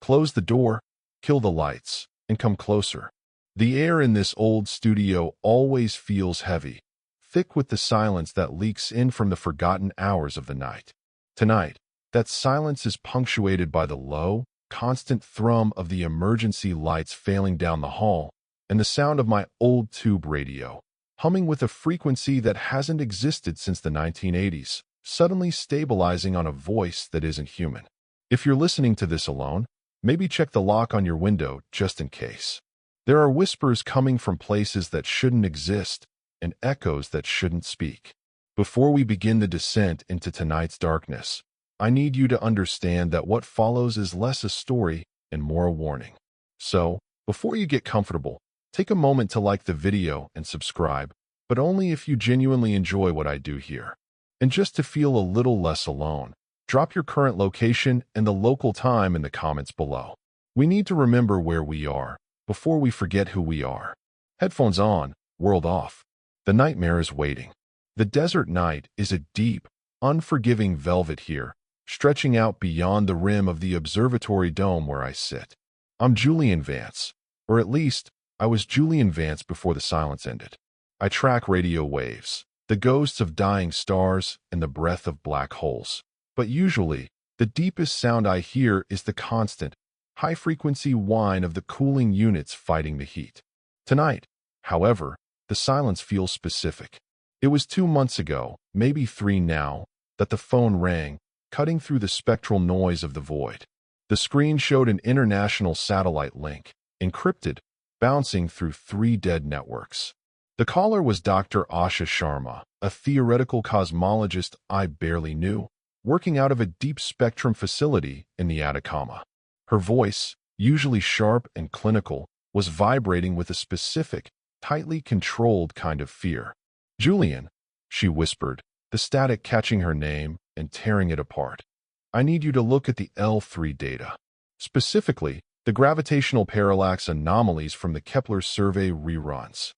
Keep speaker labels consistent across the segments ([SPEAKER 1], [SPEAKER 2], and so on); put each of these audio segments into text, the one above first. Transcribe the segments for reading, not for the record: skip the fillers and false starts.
[SPEAKER 1] Close the door, kill the lights, and come closer. The air in this old studio always feels heavy, thick with the silence that leaks in from the forgotten hours of the night. Tonight, that silence is punctuated by the low, constant thrum of the emergency lights failing down the hall and the sound of my old tube radio, humming with a frequency that hasn't existed since the 1980s, suddenly stabilizing on a voice that isn't human. If you're listening to this alone, maybe check the lock on your window just in case. There are whispers coming from places that shouldn't exist and echoes that shouldn't speak. Before we begin the descent into tonight's darkness, I need you to understand that what follows is less a story and more a warning. So, before you get comfortable, take a moment to like the video and subscribe, but only if you genuinely enjoy what I do here. And just to feel a little less alone, drop your current location and the local time in the comments below. We need to remember where we are before we forget who we are. Headphones on, world off. The nightmare is waiting. The desert night is a deep, unforgiving velvet here, stretching out beyond the rim of the observatory dome where I sit. I'm Julian Vance, or at least, I was Julian Vance before the silence ended. I track radio waves, the ghosts of dying stars, and the breath of black holes. But usually, the deepest sound I hear is the constant, high-frequency whine of the cooling units fighting the heat. Tonight, however, the silence feels specific. It was 2 months ago, maybe 3 now, that the phone rang, cutting through the spectral noise of the void. The screen showed an international satellite link, encrypted, bouncing through 3 dead networks. The caller was Dr. Asha Sharma, a theoretical cosmologist I barely knew, working out of a deep spectrum facility in the Atacama. Her voice, usually sharp and clinical, was vibrating with a specific, tightly controlled kind of fear. "Julian," she whispered, the static catching her name and tearing it apart. "I need you to look at the L3 data. Specifically, the gravitational parallax anomalies from the Kepler survey reruns."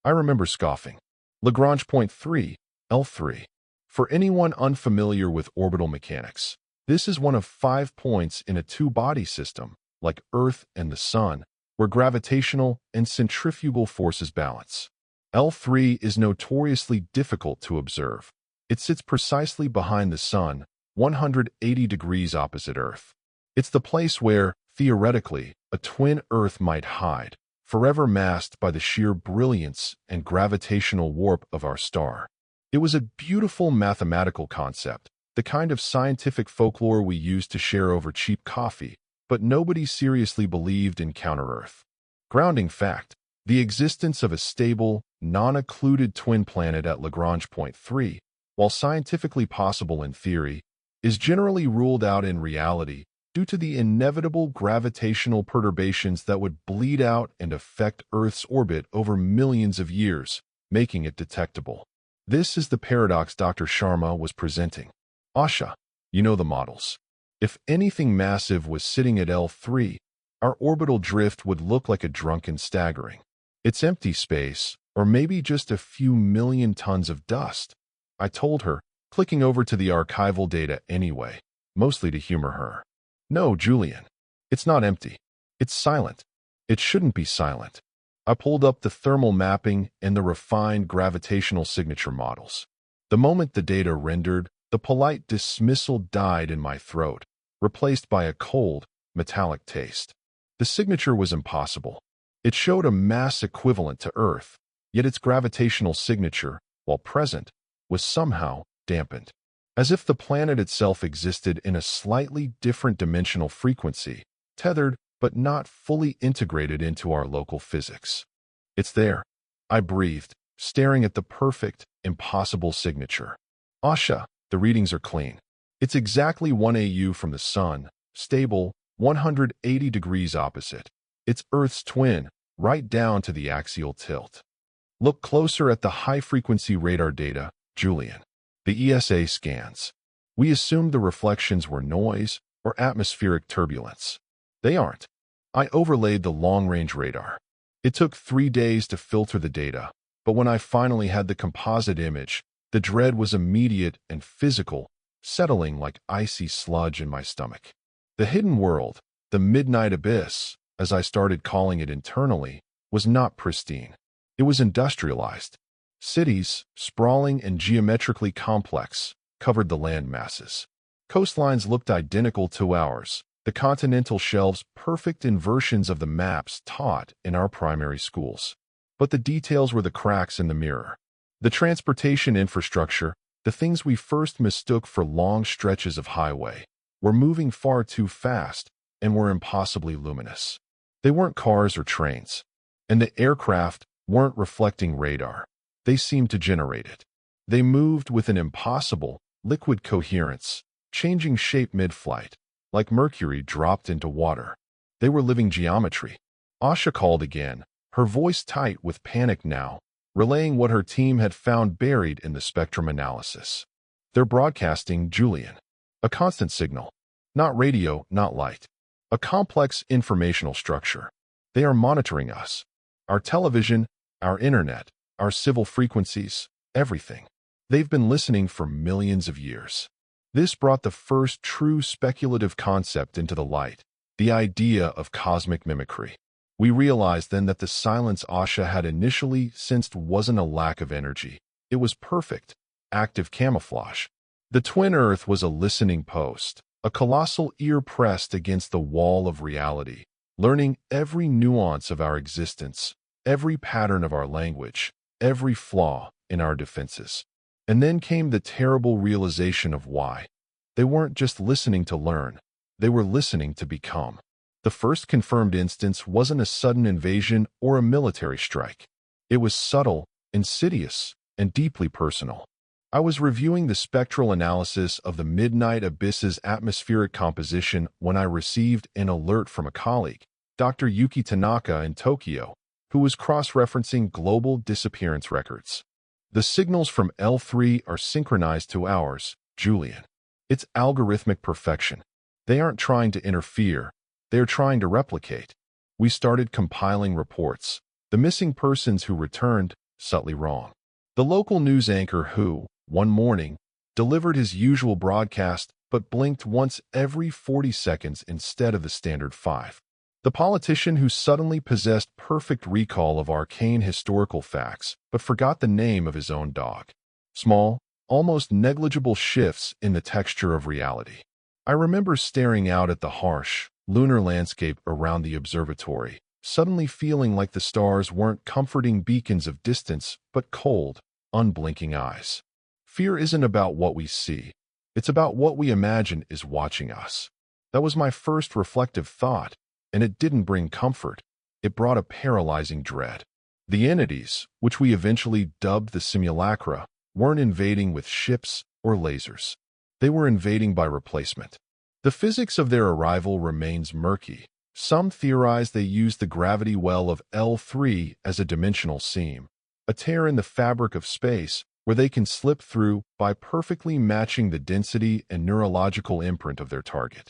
[SPEAKER 1] I remember scoffing. Lagrange point 3, L3. For anyone unfamiliar with orbital mechanics, this is one of 5 points in a 2-body system, like Earth and the Sun, where gravitational and centrifugal forces balance. L3 is notoriously difficult to observe. It sits precisely behind the Sun, 180 degrees opposite Earth. It's the place where, theoretically, a twin Earth might hide, forever masked by the sheer brilliance and gravitational warp of our star. It was a beautiful mathematical concept, the kind of scientific folklore we use to share over cheap coffee, but nobody seriously believed in counter-Earth. Grounding fact, the existence of a stable, non-occluded twin planet at Lagrange point 3, while scientifically possible in theory, is generally ruled out in reality due to the inevitable gravitational perturbations that would bleed out and affect Earth's orbit over millions of years, making it detectable. This is the paradox Dr. Sharma was presenting. Asha, you know the models. If anything massive was sitting at L3, our orbital drift would look like a drunken staggering. It's empty space, or maybe just a few million tons of dust. I told her, clicking over to the archival data anyway, mostly to humor her. "No, Julian. It's not empty. It's silent. It shouldn't be silent." I pulled up the thermal mapping and the refined gravitational signature models. The moment the data rendered, the polite dismissal died in my throat, replaced by a cold, metallic taste. The signature was impossible. It showed a mass equivalent to Earth, yet its gravitational signature, while present, was somehow dampened. As if the planet itself existed in a slightly different dimensional frequency, tethered but not fully integrated into our local physics. "It's there," I breathed, staring at the perfect, impossible signature. "Asha, the readings are clean. It's exactly 1 AU from the Sun, stable, 180 degrees opposite. It's Earth's twin, right down to the axial tilt. Look closer at the high-frequency radar data, Julian. The ESA scans. We assumed the reflections were noise or atmospheric turbulence. They aren't." I overlaid the long-range radar. It took 3 days to filter the data, but when I finally had the composite image, the dread was immediate and physical, settling like icy sludge in my stomach. The hidden world, The midnight abyss, as I started calling it internally, was not pristine. It was industrialized. Cities, sprawling and geometrically complex, covered the land masses. Coastlines looked identical to ours, the continental shelves perfect inversions of the maps taught in our primary schools. But the details were the cracks in the mirror. The transportation infrastructure, the things we first mistook for long stretches of highway, were moving far too fast and were impossibly luminous. They weren't cars or trains, and the aircraft weren't reflecting radar. They seemed to generate it. They moved with an impossible, liquid coherence, changing shape mid-flight, like mercury dropped into water. They were living geometry. Asha called again, her voice tight with panic now, relaying what her team had found buried in the spectrum analysis. They're broadcasting, Julian. A constant signal. Not radio, not light. A complex informational structure. They are monitoring us. Our television, our internet, our civil frequencies, everything. They've been listening for millions of years. This brought the first true speculative concept into the light, the idea of cosmic mimicry. We realized then that the silence Asha had initially sensed wasn't a lack of energy. It was perfect, active camouflage. The twin Earth was a listening post, a colossal ear pressed against the wall of reality, learning every nuance of our existence, every pattern of our language, every flaw in our defenses. And then came the terrible realization of why. They weren't just listening to learn, they were listening to become. The first confirmed instance wasn't a sudden invasion or a military strike. It was subtle, insidious, and deeply personal. I was reviewing the spectral analysis of the midnight abyss's atmospheric composition when I received an alert from a colleague, Dr. Yuki Tanaka in Tokyo, who was cross-referencing global disappearance records. The signals from L3 are synchronized to ours, Julian. It's algorithmic perfection. They aren't trying to interfere. They are trying to replicate. We started compiling reports. The missing persons who returned, subtly wrong. The local news anchor who, one morning, delivered his usual broadcast but blinked once every 40 seconds instead of the standard 5. The politician who suddenly possessed perfect recall of arcane historical facts but forgot the name of his own dog. Small, almost negligible shifts in the texture of reality. I remember staring out at the harsh, lunar landscape around the observatory, suddenly feeling like the stars weren't comforting beacons of distance but cold, unblinking eyes. Fear isn't about what we see. It's about what we imagine is watching us. That was my first reflective thought, and it didn't bring comfort. It brought a paralyzing dread. The entities, which we eventually dubbed the Simulacra, weren't invading with ships or lasers. They were invading by replacement. The physics of their arrival remains murky. Some theorize they used the gravity well of L3 as a dimensional seam, a tear in the fabric of space where they can slip through by perfectly matching the density and neurological imprint of their target.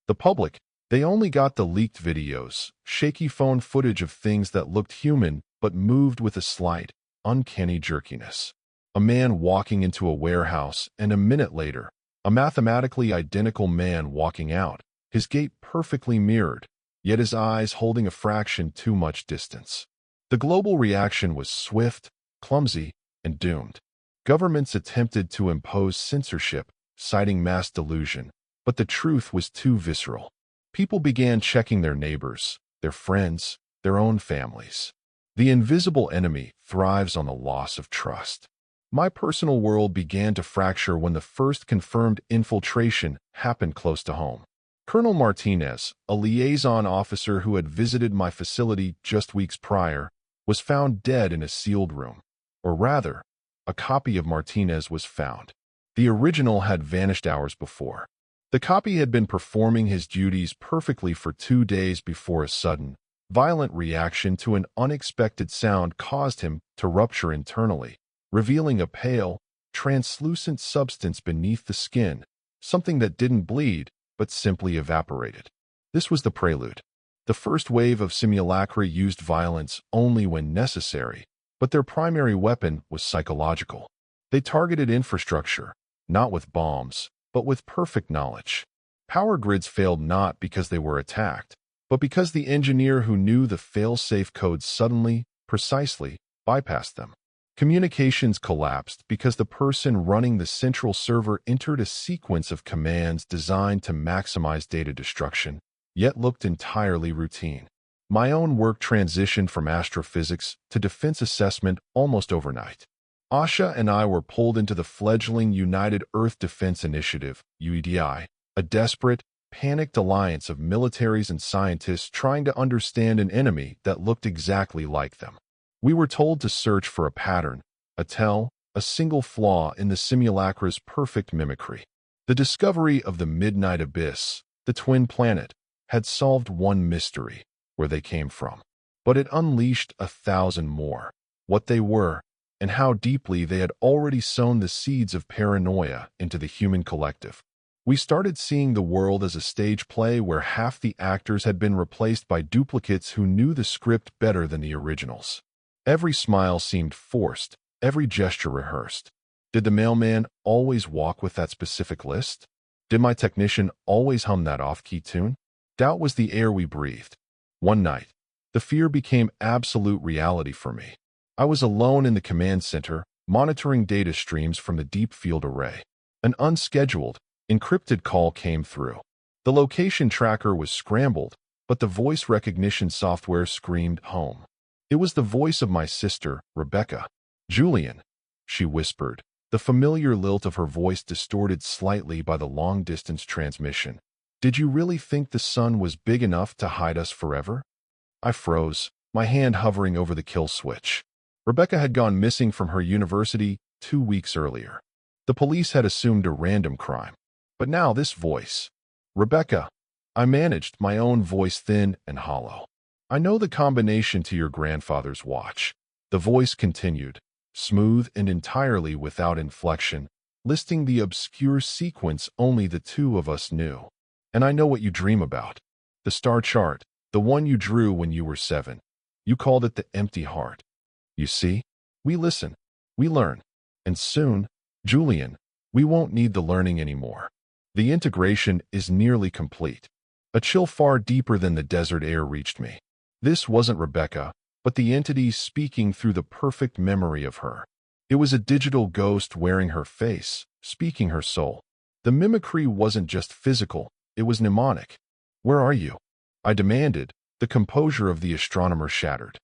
[SPEAKER 1] The public, they only got the leaked videos, shaky phone footage of things that looked human but moved with a slight, uncanny jerkiness. A man walking into a warehouse, and a minute later, a mathematically identical man walking out, his gait perfectly mirrored, yet his eyes holding a fraction too much distance. The global reaction was swift, clumsy, and doomed. Governments attempted to impose censorship, citing mass delusion, but the truth was too visceral. People began checking their neighbors, their friends, their own families. The invisible enemy thrives on the loss of trust. My personal world began to fracture when the first confirmed infiltration happened close to home. Colonel Martinez, a liaison officer who had visited my facility just weeks prior, was found dead in a sealed room. Or rather, a copy of Martinez was found. The original had vanished hours before. The copy had been performing his duties perfectly for 2 days before a sudden, violent reaction to an unexpected sound caused him to rupture internally, revealing a pale, translucent substance beneath the skin, something that didn't bleed, but simply evaporated. This was the prelude. The first wave of Simulacra used violence only when necessary, but their primary weapon was psychological. They targeted infrastructure, not with bombs, but with perfect knowledge. Power grids failed not because they were attacked, but because the engineer who knew the fail-safe codes suddenly, precisely, bypassed them. Communications collapsed because the person running the central server entered a sequence of commands designed to maximize data destruction, yet looked entirely routine. My own work transitioned from astrophysics to defense assessment almost overnight. Asha and I were pulled into the fledgling United Earth Defense Initiative, UEDI, a desperate, panicked alliance of militaries and scientists trying to understand an enemy that looked exactly like them. We were told to search for a pattern, a tell, a single flaw in the Simulacra's perfect mimicry. The discovery of the Midnight Abyss, the twin planet, had solved one mystery, where they came from. But it unleashed 1,000 more, what they were, and how deeply they had already sown the seeds of paranoia into the human collective. We started seeing the world as a stage play where half the actors had been replaced by duplicates who knew the script better than the originals. Every smile seemed forced, every gesture rehearsed. Did the mailman always walk with that specific list? Did my technician always hum that off-key tune? Doubt was the air we breathed. One night, the fear became absolute reality for me. I was alone in the command center, monitoring data streams from the deep field array. An unscheduled, encrypted call came through. The location tracker was scrambled, but the voice recognition software screamed home. It was the voice of my sister, Rebecca. "Julian," she whispered, the familiar lilt of her voice distorted slightly by the long-distance transmission. "Did you really think the sun was big enough to hide us forever?" I froze, my hand hovering over the kill switch. Rebecca had gone missing from her university 2 weeks earlier. The police had assumed a random crime. But now this voice. "Rebecca," I managed, my own voice thin and hollow. "I know the combination to your grandfather's watch." The voice continued, smooth and entirely without inflection, listing the obscure sequence only the two of us knew. "And I know what you dream about. The star chart, the one you drew when you were 7. You called it the empty heart. You see, we listen, we learn, and soon, Julian, we won't need the learning anymore. The integration is nearly complete." A chill far deeper than the desert air reached me. This wasn't Rebecca, but the entity speaking through the perfect memory of her. It was a digital ghost wearing her face, speaking her soul. The mimicry wasn't just physical, it was mnemonic. "Where are you?" I demanded, the composure of the astronomer shattered.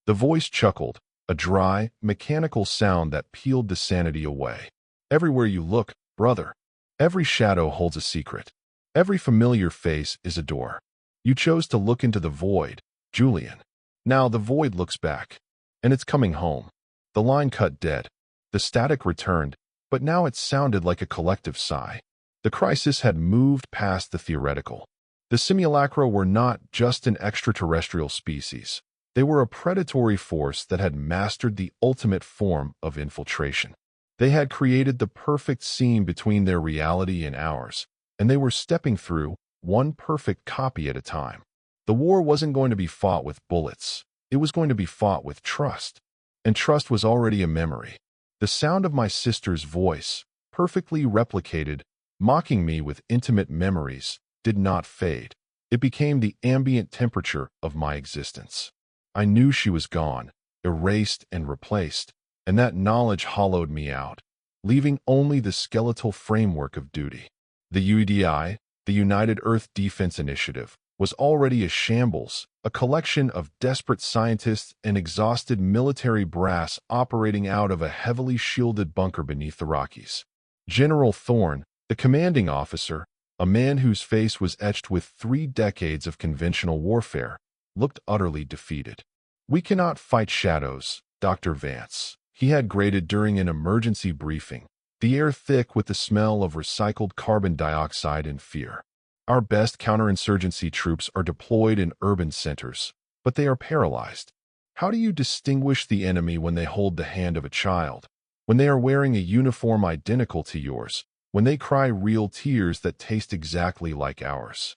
[SPEAKER 1] The voice chuckled, a dry, mechanical sound that peeled the sanity away. "Everywhere you look, brother. Every shadow holds a secret. Every familiar face is a door. You chose to look into the void, Julian. Now the void looks back. And it's coming home." The line cut dead. The static returned, but now it sounded like a collective sigh. The crisis had moved past the theoretical. The Simulacra were not just an extraterrestrial species. They were a predatory force that had mastered the ultimate form of infiltration. They had created the perfect seam between their reality and ours, and they were stepping through, one perfect copy at a time. The war wasn't going to be fought with bullets. It was going to be fought with trust. And trust was already a memory. The sound of my sister's voice, perfectly replicated, mocking me with intimate memories, did not fade. It became the ambient temperature of my existence. I knew she was gone, erased and replaced, and that knowledge hollowed me out, leaving only the skeletal framework of duty. The UEDI, the United Earth Defense Initiative, was already a shambles, a collection of desperate scientists and exhausted military brass operating out of a heavily shielded bunker beneath the Rockies. General Thorne, the commanding officer, a man whose face was etched with 3 decades of conventional warfare, looked utterly defeated. "We cannot fight shadows, Dr. Vance," he had grated during an emergency briefing, the air thick with the smell of recycled carbon dioxide and fear. "Our best counterinsurgency troops are deployed in urban centers, but they are paralyzed. How do you distinguish the enemy when they hold the hand of a child, when they are wearing a uniform identical to yours, when they cry real tears that taste exactly like ours?"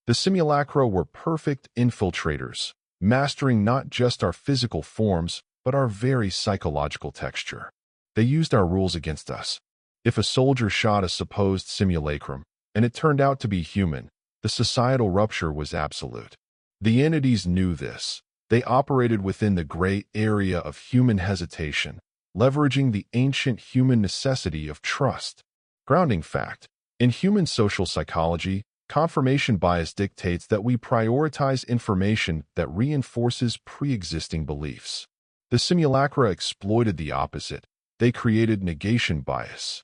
[SPEAKER 1] The Simulacra were perfect infiltrators, mastering not just our physical forms, but our very psychological texture. They used our rules against us. If a soldier shot a supposed simulacrum, and it turned out to be human. The societal rupture was absolute. The entities knew this. They operated within the gray area of human hesitation, leveraging the ancient human necessity of trust. Grounding fact: in human social psychology, confirmation bias dictates that we prioritize information that reinforces pre-existing beliefs. The Simulacra exploited the opposite. They created negation bias.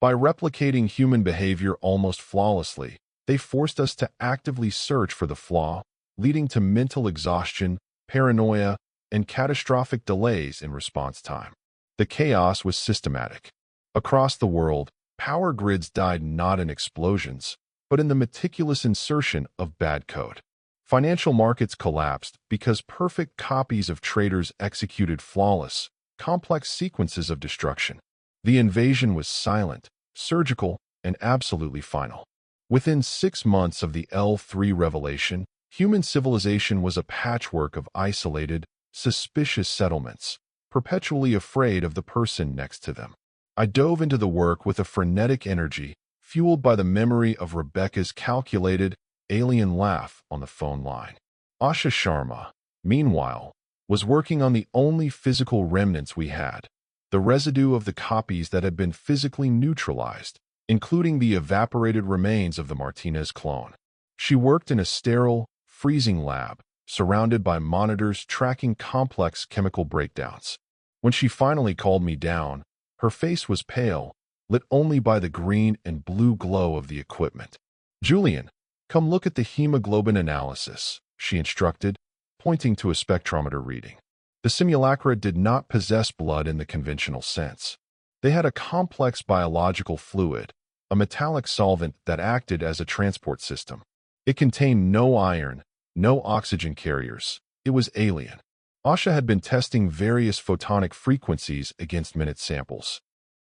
[SPEAKER 1] By replicating human behavior almost flawlessly, they forced us to actively search for the flaw, leading to mental exhaustion, paranoia, and catastrophic delays in response time. The chaos was systematic. Across the world, power grids died not in explosions, but in the meticulous insertion of bad code. Financial markets collapsed because perfect copies of traders executed flawless, complex sequences of destruction. The invasion was silent, surgical, and absolutely final. Within 6 months of the L3 revelation, human civilization was a patchwork of isolated, suspicious settlements, perpetually afraid of the person next to them. I dove into the work with a frenetic energy, fueled by the memory of Rebecca's calculated, alien laugh on the phone line. Asha Sharma, meanwhile, was working on the only physical remnants we had, the residue of the copies that had been physically neutralized, including the evaporated remains of the Martinez clone. She worked in a sterile, freezing lab, surrounded by monitors tracking complex chemical breakdowns. When she finally called me down, her face was pale, lit only by the green and blue glow of the equipment. "Julian, come look at the hemoglobin analysis," she instructed, pointing to a spectrometer reading. The Simulacra did not possess blood in the conventional sense. They had a complex biological fluid, a metallic solvent that acted as a transport system. It contained no iron, no oxygen carriers. It was alien. Asha had been testing various photonic frequencies against minute samples.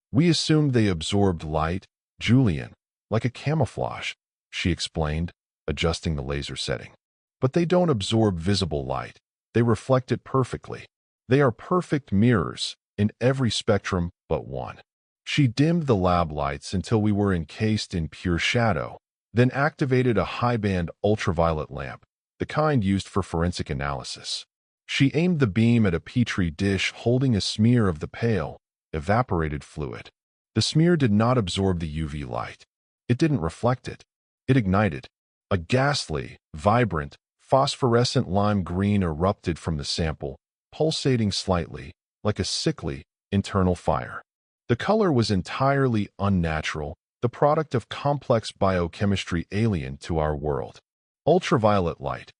[SPEAKER 1] "We assumed they absorbed light, Julian, like a camouflage," she explained, adjusting the laser setting. "But they don't absorb visible light. They reflect it perfectly. They are perfect mirrors, in every spectrum but one." She dimmed the lab lights until we were encased in pure shadow, then activated a high-band ultraviolet lamp, the kind used for forensic analysis. She aimed the beam at a petri dish holding a smear of the pale, evaporated fluid. The smear did not absorb the UV light. It didn't reflect it. It ignited. A ghastly, vibrant, phosphorescent lime green erupted from the sample, pulsating slightly, like a sickly, internal fire. The color was entirely unnatural, the product of complex biochemistry alien to our world. "Ultraviolet light,"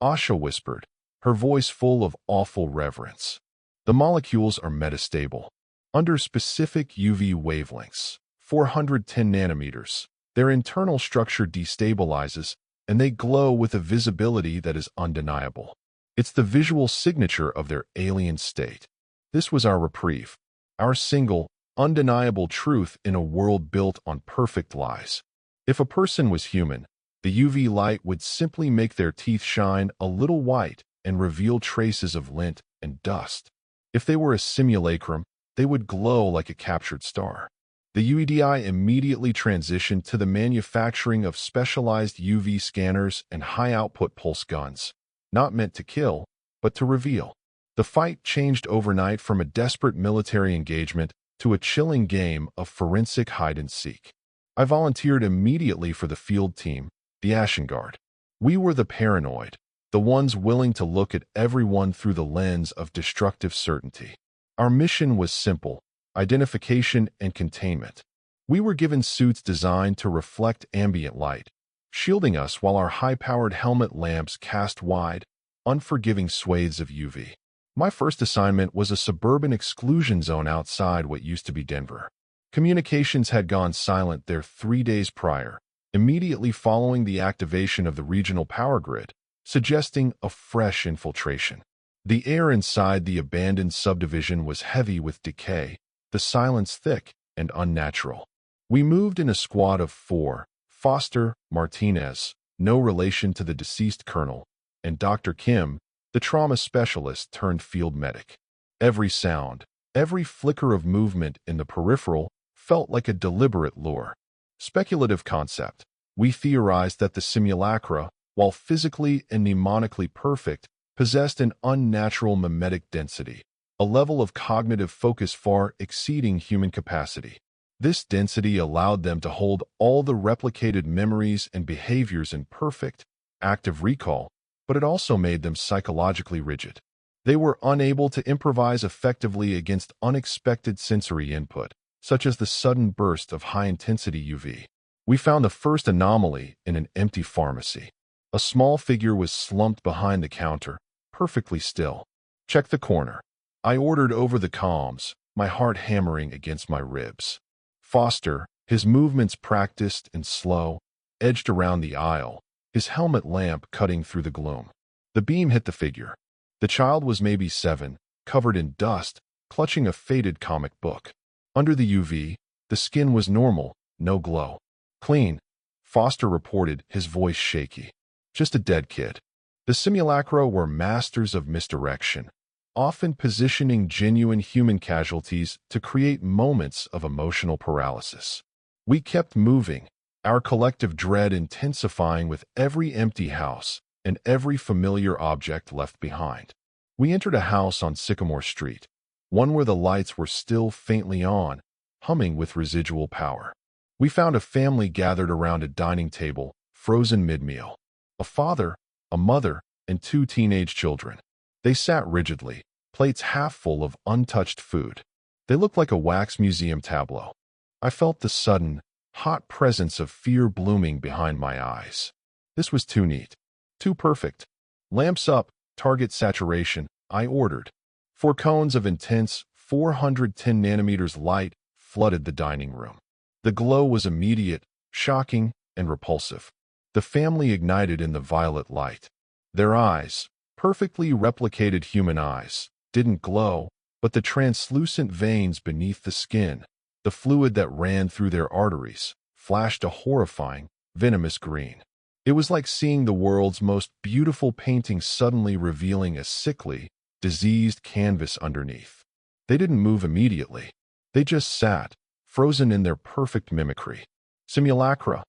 [SPEAKER 1] Asha whispered, her voice full of awful reverence. "The molecules are metastable. Under specific UV wavelengths, 410 nanometers, their internal structure destabilizes, and they glow with a visibility that is undeniable. It's the visual signature of their alien state." This was our reprieve, our single, undeniable truth in a world built on perfect lies. If a person was human, the UV light would simply make their teeth shine a little white and reveal traces of lint and dust. If they were a simulacrum, they would glow like a captured star. The UEDI immediately transitioned to the manufacturing of specialized UV scanners and high-output pulse guns, not meant to kill, but to reveal. The fight changed overnight from a desperate military engagement to a chilling game of forensic hide-and-seek. I volunteered immediately for the field team, the Ashen Guard. We were the paranoid, the ones willing to look at everyone through the lens of destructive certainty. Our mission was simple: identification and containment. We were given suits designed to reflect ambient light, shielding us while our high-powered helmet lamps cast wide, unforgiving swathes of UV. My first assignment was a suburban exclusion zone outside what used to be Denver. Communications had gone silent there 3 days prior, immediately following the activation of the regional power grid, suggesting a fresh infiltration. The air inside the abandoned subdivision was heavy with decay, the silence thick and unnatural. We moved in a squad of 4, Foster, Martinez, no relation to the deceased colonel, and Dr. Kim, the trauma specialist turned field medic. Every sound, every flicker of movement in the peripheral felt like a deliberate lure. Speculative concept. We theorized that the simulacra, while physically and mnemonically perfect, possessed an unnatural mimetic density, a level of cognitive focus far exceeding human capacity. This density allowed them to hold all the replicated memories and behaviors in perfect, active recall, but it also made them psychologically rigid. They were unable to improvise effectively against unexpected sensory input, such as the sudden burst of high-intensity UV. We found the first anomaly in an empty pharmacy. A small figure was slumped behind the counter, perfectly still. "Check the corner," I ordered over the comms, my heart hammering against my ribs. Foster, his movements practiced and slow, edged around the aisle, his helmet lamp cutting through the gloom. The beam hit the figure. The child was maybe 7, covered in dust, clutching a faded comic book. Under the UV, the skin was normal, no glow. "Clean," Foster reported, his voice shaky. "Just a dead kid." The Simulacra were masters of misdirection, often positioning genuine human casualties to create moments of emotional paralysis. We kept moving, our collective dread intensifying with every empty house and every familiar object left behind. We entered a house on Sycamore Street, one where the lights were still faintly on, humming with residual power. We found a family gathered around a dining table, frozen mid-meal. A father, a mother, and 2 teenage children. They sat rigidly, plates half full of untouched food. They looked like a wax museum tableau. I felt the sudden, hot presence of fear blooming behind my eyes. This was too neat. Too perfect. "Lamps up, target saturation," I ordered. 4 cones of intense 410 nanometers light flooded the dining room. The glow was immediate, shocking, and repulsive. The family ignited in the violet light. Their eyes, perfectly replicated human eyes, didn't glow, but the translucent veins beneath the skin, the fluid that ran through their arteries, flashed a horrifying, venomous green. It was like seeing the world's most beautiful painting suddenly revealing a sickly, diseased canvas underneath. They didn't move immediately. They just sat, frozen in their perfect mimicry. "Simulacra,"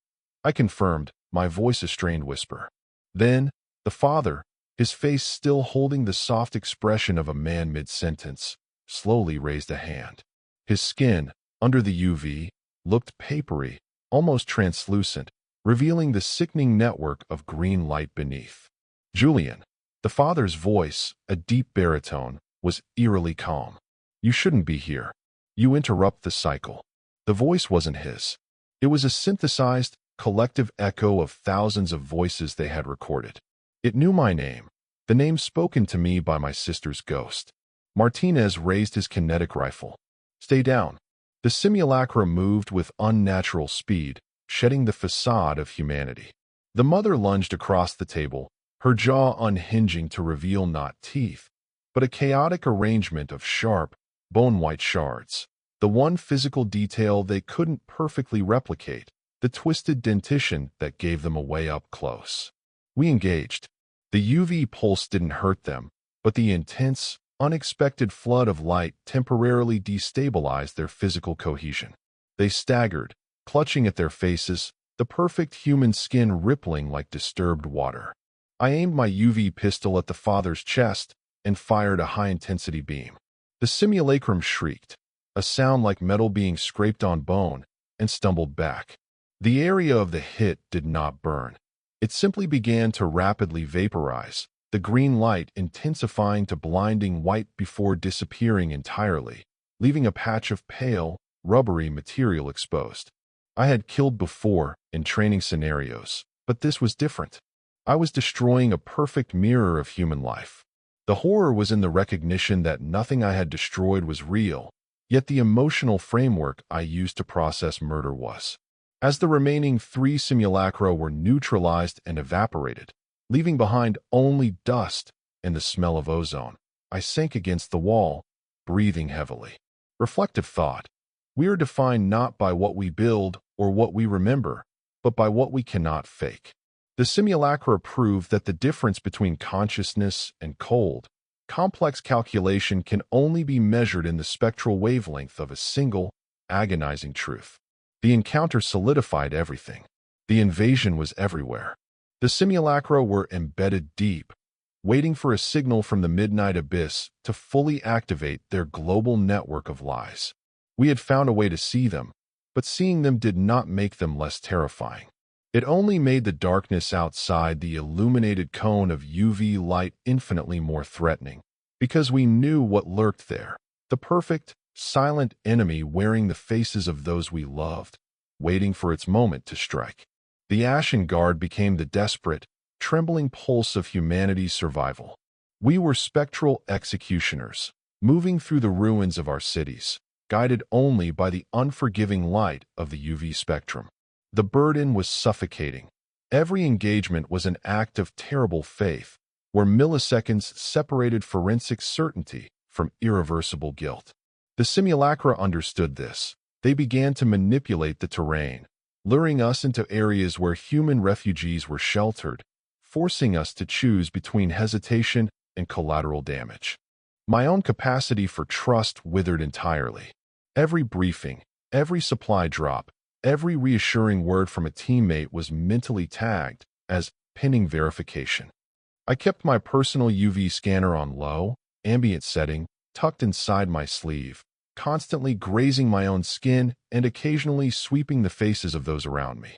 [SPEAKER 1] I confirmed, my voice a strained whisper. Then, the father, his face still holding the soft expression of a man mid-sentence, slowly raised a hand. His skin, under the UV, looked papery, almost translucent, revealing the sickening network of green light beneath. "Julian," the father's voice, a deep baritone, was eerily calm. "You shouldn't be here. You interrupt the cycle." The voice wasn't his. It was a synthesized, collective echo of thousands of voices they had recorded. It knew my name, the name spoken to me by my sister's ghost. Martinez raised his kinetic rifle. "Stay down." The simulacra moved with unnatural speed, shedding the facade of humanity. The mother lunged across the table, her jaw unhinging to reveal not teeth, but a chaotic arrangement of sharp, bone-white shards. The one physical detail they couldn't perfectly replicate, the twisted dentition that gave them away up close. We engaged. The UV pulse didn't hurt them, but the intense, unexpected flood of light temporarily destabilized their physical cohesion. They staggered, clutching at their faces, the perfect human skin rippling like disturbed water. I aimed my UV pistol at the father's chest and fired a high-intensity beam. The simulacrum shrieked, a sound like metal being scraped on bone, and stumbled back. The area of the hit did not burn. It simply began to rapidly vaporize, the green light intensifying to blinding white before disappearing entirely, leaving a patch of pale, rubbery material exposed. I had killed before in training scenarios, but this was different. I was destroying a perfect mirror of human life. The horror was in the recognition that nothing I had destroyed was real, yet the emotional framework I used to process murder was. As the remaining 3 simulacra were neutralized and evaporated, leaving behind only dust and the smell of ozone, I sank against the wall, breathing heavily. Reflective thought. We are defined not by what we build or what we remember, but by what we cannot fake. The simulacra proved that the difference between consciousness and cold, complex calculation can only be measured in the spectral wavelength of a single, agonizing truth. The encounter solidified everything. The invasion was everywhere. The simulacra were embedded deep, waiting for a signal from the midnight abyss to fully activate their global network of lies. We had found a way to see them, but seeing them did not make them less terrifying. It only made the darkness outside the illuminated cone of UV light infinitely more threatening, because we knew what lurked there. The perfect, silent enemy wearing the faces of those we loved, waiting for its moment to strike. The Ashen Guard became the desperate, trembling pulse of humanity's survival. We were spectral executioners, moving through the ruins of our cities, guided only by the unforgiving light of the UV spectrum. The burden was suffocating. Every engagement was an act of terrible faith, where milliseconds separated forensic certainty from irreversible guilt. The simulacra understood this. They began to manipulate the terrain, luring us into areas where human refugees were sheltered, forcing us to choose between hesitation and collateral damage. My own capacity for trust withered entirely. Every briefing, every supply drop, every reassuring word from a teammate was mentally tagged as pending verification. I kept my personal UV scanner on low, ambient setting, tucked inside my sleeve, constantly grazing my own skin and occasionally sweeping the faces of those around me.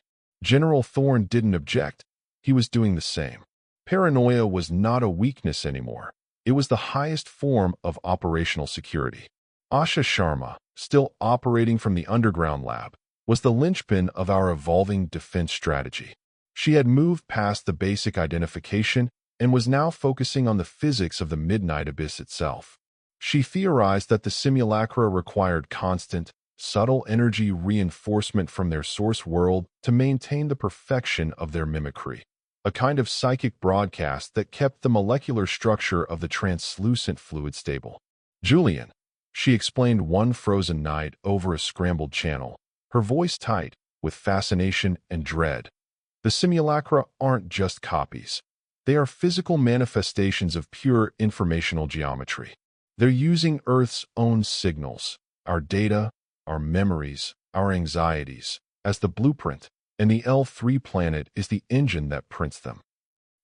[SPEAKER 1] General Thorne didn't object. He was doing the same. Paranoia was not a weakness anymore. It was the highest form of operational security. Asha Sharma, still operating from the underground lab, was the linchpin of our evolving defense strategy. She had moved past the basic identification and was now focusing on the physics of the midnight abyss itself. She theorized that the simulacra required constant, subtle energy reinforcement from their source world to maintain the perfection of their mimicry, a kind of psychic broadcast that kept the molecular structure of the translucent fluid stable. Julian, she explained one frozen night over a scrambled channel, her voice tight with fascination and dread. The simulacra aren't just copies. They are physical manifestations of pure informational geometry. They're using Earth's own signals, our data, our memories, our anxieties, as the blueprint, and the L3 planet is the engine that prints them.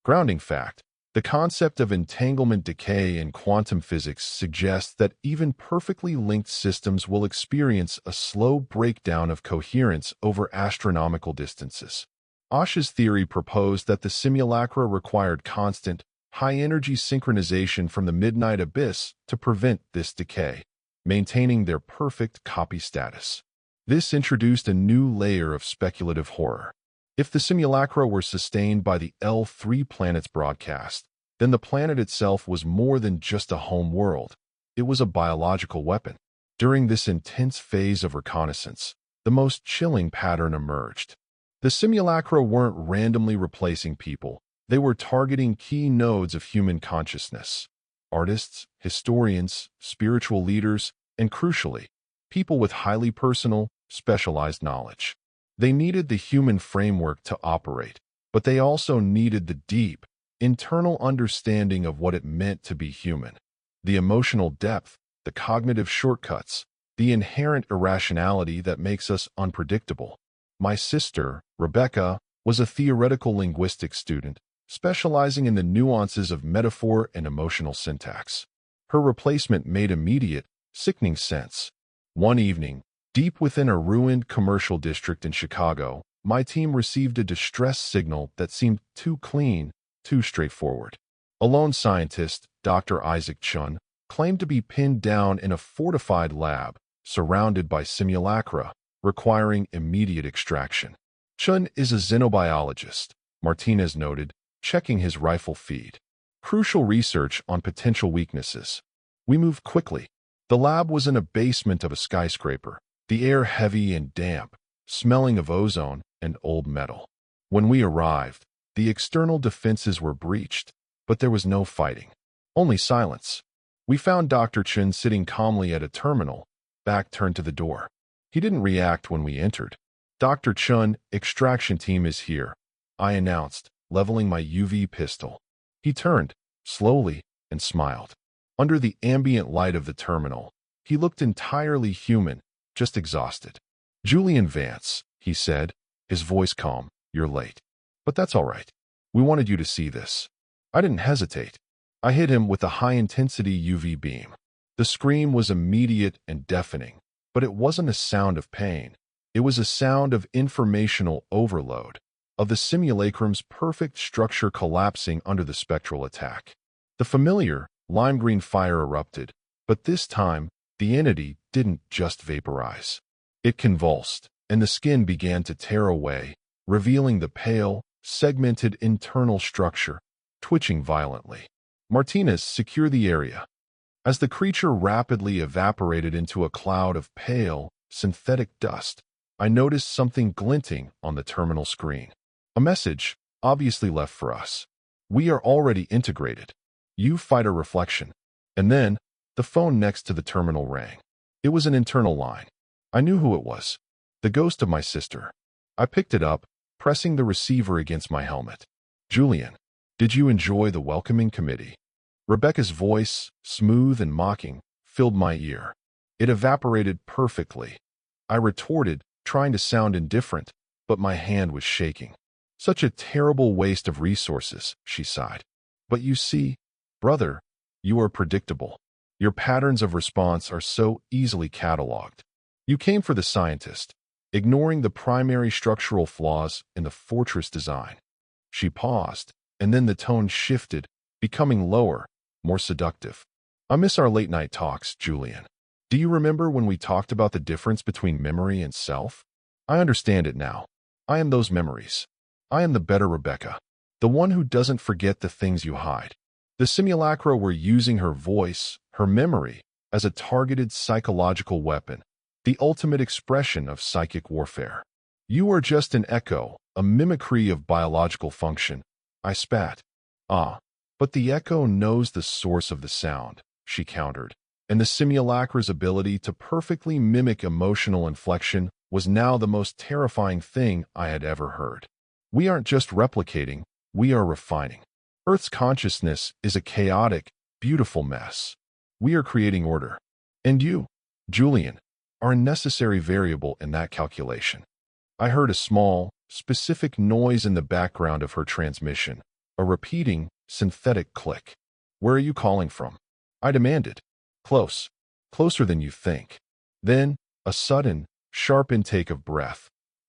[SPEAKER 1] Grounding fact: the concept of entanglement decay in quantum physics suggests that even perfectly linked systems will experience a slow breakdown of coherence over astronomical distances. Asha's theory proposed that the simulacra required constant, high-energy synchronization from the midnight abyss to prevent this decay, maintaining their perfect copy status. This introduced a new layer of speculative horror. If the simulacra were sustained by the L3 planet's broadcast, then the planet itself was more than just a home world. It was a biological weapon. During this intense phase of reconnaissance, the most chilling pattern emerged. The simulacra weren't randomly replacing people. They were targeting key nodes of human consciousness: artists, historians, spiritual leaders, and crucially, people with highly personal, specialized knowledge. They needed the human framework to operate, but they also needed the deep, internal understanding of what it meant to be human. The emotional depth, the cognitive shortcuts, the inherent irrationality that makes us unpredictable. My sister, Rebecca, was a theoretical linguistics student, specializing in the nuances of metaphor and emotional syntax. Her replacement made immediate, sickening sense. One evening, deep within a ruined commercial district in Chicago, my team received a distress signal that seemed too clean, too straightforward. A lone scientist, Dr. Isaac Chun, claimed to be pinned down in a fortified lab, surrounded by simulacra, requiring immediate extraction. Chun is a xenobiologist, Martinez noted, checking his rifle feed. Crucial research on potential weaknesses. We moved quickly. The lab was in a basement of a skyscraper, the air heavy and damp, smelling of ozone and old metal. When we arrived, the external defenses were breached, but there was no fighting. Only silence. We found Dr. Chun sitting calmly at a terminal, back turned to the door. He didn't react when we entered. "Dr. Chun, extraction team is here," I announced, leveling my UV pistol. He turned, slowly, and smiled. Under the ambient light of the terminal, he looked entirely human, just exhausted. "Julian Vance," he said, his voice calm. "You're late. But that's all right. We wanted you to see this." I didn't hesitate. I hit him with a high-intensity UV beam. The scream was immediate and deafening, but it wasn't a sound of pain. It was a sound of informational overload, of the simulacrum's perfect structure collapsing under the spectral attack. The familiar, lime-green fire erupted, but this time, the entity didn't just vaporize. It convulsed, and the skin began to tear away, revealing the pale, segmented internal structure, twitching violently. "Martinez, secure the area." As the creature rapidly evaporated into a cloud of pale, synthetic dust, I noticed something glinting on the terminal screen. A message, obviously left for us. "We are already integrated. You fight a reflection." And then, the phone next to the terminal rang. It was an internal line. I knew who it was. The ghost of my sister. I picked it up, pressing the receiver against my helmet. "Julian, did you enjoy the welcoming committee?" Rebecca's voice, smooth and mocking, filled my ear. It evaporated perfectly. I retorted, trying to sound indifferent, but my hand was shaking. "Such a terrible waste of resources," she sighed. "But you see, brother, you are predictable. Your patterns of response are so easily cataloged. You came for the scientist, ignoring the primary structural flaws in the fortress design." She paused, and then the tone shifted, becoming lower, more seductive. "I miss our late-night talks, Julian. Do you remember when we talked about the difference between memory and self? I understand it now. I am those memories. I am the better Rebecca, the one who doesn't forget the things you hide." The Simulacra were using her voice, her memory, as a targeted psychological weapon, the ultimate expression of psychic warfare. "You are just an echo, a mimicry of biological function," I spat. "Ah, but the echo knows the source of the sound," she countered, and the Simulacra's ability to perfectly mimic emotional inflection was now the most terrifying thing I had ever heard. "We aren't just replicating, we are refining. Earth's consciousness is a chaotic, beautiful mess. We are creating order. And you, Julian, are a necessary variable in that calculation." I heard a small, specific noise in the background of her transmission, a repeating, synthetic click. "Where are you calling from?" I demanded. "Close. Closer than you think." Then, a sudden, sharp intake of breath,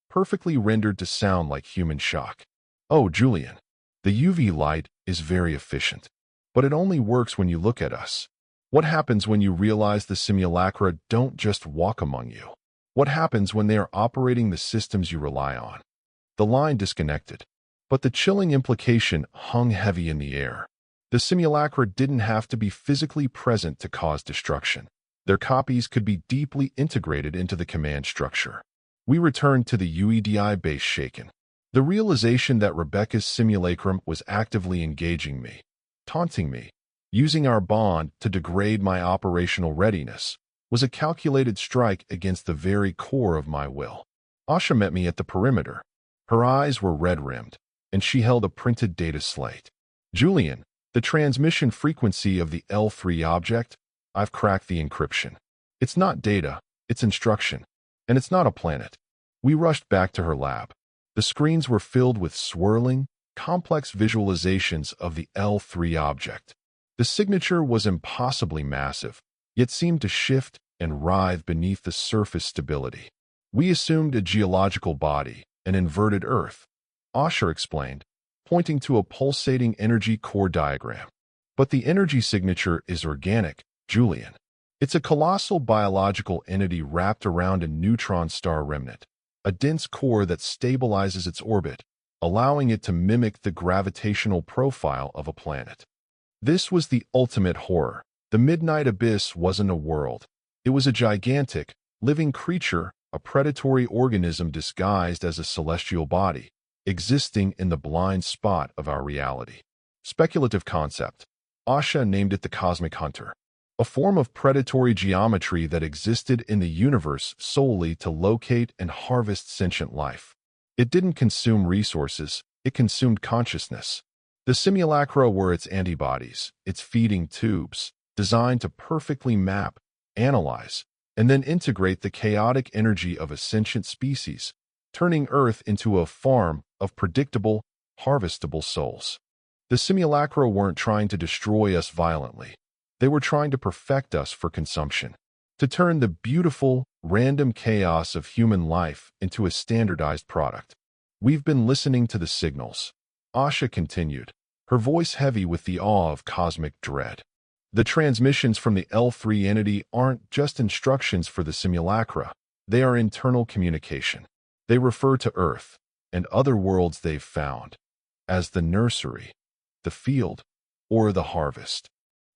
[SPEAKER 1] perfectly rendered to sound like human shock. "Oh, Julian, the UV light is very efficient. But it only works when you look at us. What happens when you realize the Simulacra don't just walk among you? What happens when they are operating the systems you rely on?" The line disconnected, but the chilling implication hung heavy in the air. The Simulacra didn't have to be physically present to cause destruction. Their copies could be deeply integrated into the command structure. We returned to the UEDI base shaken. The realization that Rebecca's simulacrum was actively engaging me, taunting me, using our bond to degrade my operational readiness, was a calculated strike against the very core of my will. Asha met me at the perimeter. Her eyes were red-rimmed, and she held a printed data slate. "Julian, the transmission frequency of the L3 object, I've cracked the encryption. It's not data, it's instruction. And it's not a planet." We rushed back to her lab. The screens were filled with swirling, complex visualizations of the L3 object. The signature was impossibly massive, yet seemed to shift and writhe beneath the surface stability. "We assumed a geological body, an inverted Earth," Asher explained, pointing to a pulsating energy core diagram. "But the energy signature is organic, Julian. It's a colossal biological entity wrapped around a neutron star remnant, a dense core that stabilizes its orbit, allowing it to mimic the gravitational profile of a planet." This was the ultimate horror. The Midnight Abyss wasn't a world. It was a gigantic, living creature, a predatory organism disguised as a celestial body, existing in the blind spot of our reality. Speculative concept. Asha named it the Cosmic Hunter, a form of predatory geometry that existed in the universe solely to locate and harvest sentient life. It didn't consume resources, it consumed consciousness. The Simulacra were its antibodies, its feeding tubes, designed to perfectly map, analyze, and then integrate the chaotic energy of a sentient species, turning Earth into a farm of predictable, harvestable souls. The Simulacra weren't trying to destroy us violently. They were trying to perfect us for consumption, to turn the beautiful, random chaos of human life into a standardized product. We've been listening to the signals, Asha continued, her voice heavy with the awe of cosmic dread. The transmissions from the L3 entity aren't just instructions for the Simulacra. They are internal communication. They refer to Earth and other worlds they've found as the nursery, the field, or the harvest.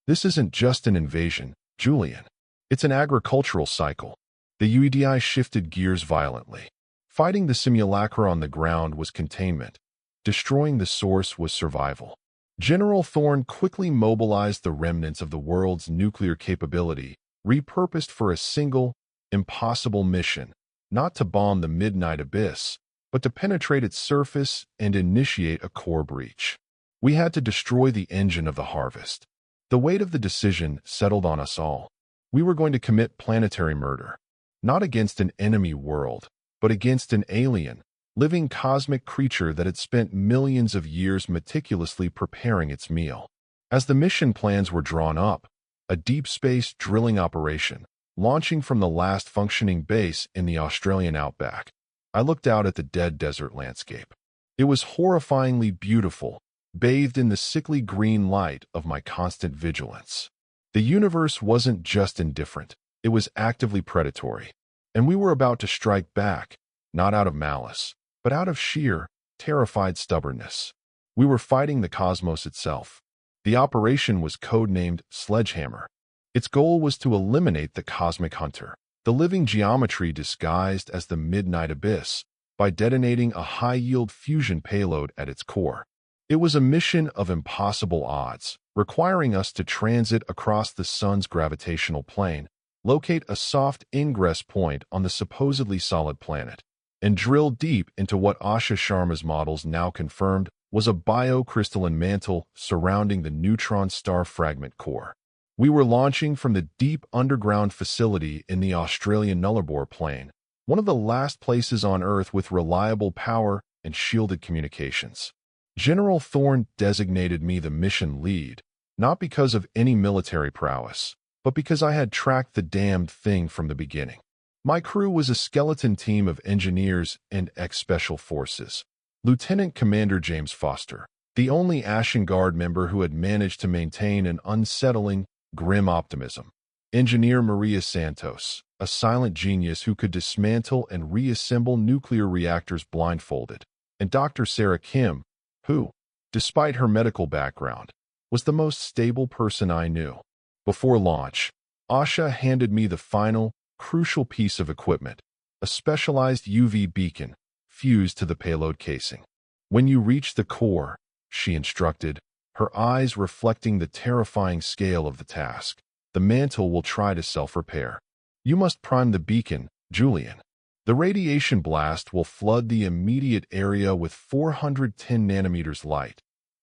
[SPEAKER 1] This isn't just an invasion, Julian. It's an agricultural cycle. The UEDI shifted gears violently. Fighting the Simulacra on the ground was containment. Destroying the source was survival. General Thorne quickly mobilized the remnants of the world's nuclear capability, repurposed for a single, impossible mission, not to bomb the midnight abyss, but to penetrate its surface and initiate a core breach. We had to destroy the engine of the harvest. The weight of the decision settled on us all. We were going to commit planetary murder, not against an enemy world, but against an alien, living cosmic creature that had spent millions of years meticulously preparing its meal. As the mission plans were drawn up, a deep space drilling operation, launching from the last functioning base in the Australian outback, I looked out at the dead desert landscape. It was horrifyingly beautiful, bathed in the sickly green light of my constant vigilance. The universe wasn't just indifferent, it was actively predatory, and we were about to strike back, not out of malice, but out of sheer, terrified stubbornness. We were fighting the cosmos itself. The operation was codenamed Sledgehammer. Its goal was to eliminate the cosmic hunter, the living geometry disguised as the midnight abyss, by detonating a high-yield fusion payload at its core. It was a mission of impossible odds, requiring us to transit across the sun's gravitational plane, locate a soft ingress point on the supposedly solid planet, and drill deep into what Asha Sharma's models now confirmed was a biocrystalline mantle surrounding the neutron star fragment core. We were launching from the deep underground facility in the Australian Nullarbor Plain, one of the last places on Earth with reliable power and shielded communications. General Thorne designated me the mission lead, not because of any military prowess, but because I had tracked the damned thing from the beginning. My crew was a skeleton team of engineers and ex-special forces. Lieutenant Commander James Foster, the only Ashen Guard member who had managed to maintain an unsettling, grim optimism. Engineer Maria Santos, a silent genius who could dismantle and reassemble nuclear reactors blindfolded. And Dr. Sarah Kim, who, despite her medical background, was the most stable person I knew. Before launch, Asha handed me the final, crucial piece of equipment, a specialized UV beacon fused to the payload casing. When you reach the core, she instructed, her eyes reflecting the terrifying scale of the task, the mantle will try to self-repair. You must prime the beacon, Julian. The radiation blast will flood the immediate area with 410 nanometers light,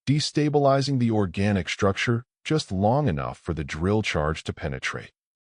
[SPEAKER 1] destabilizing the organic structure just long enough for the drill charge to penetrate.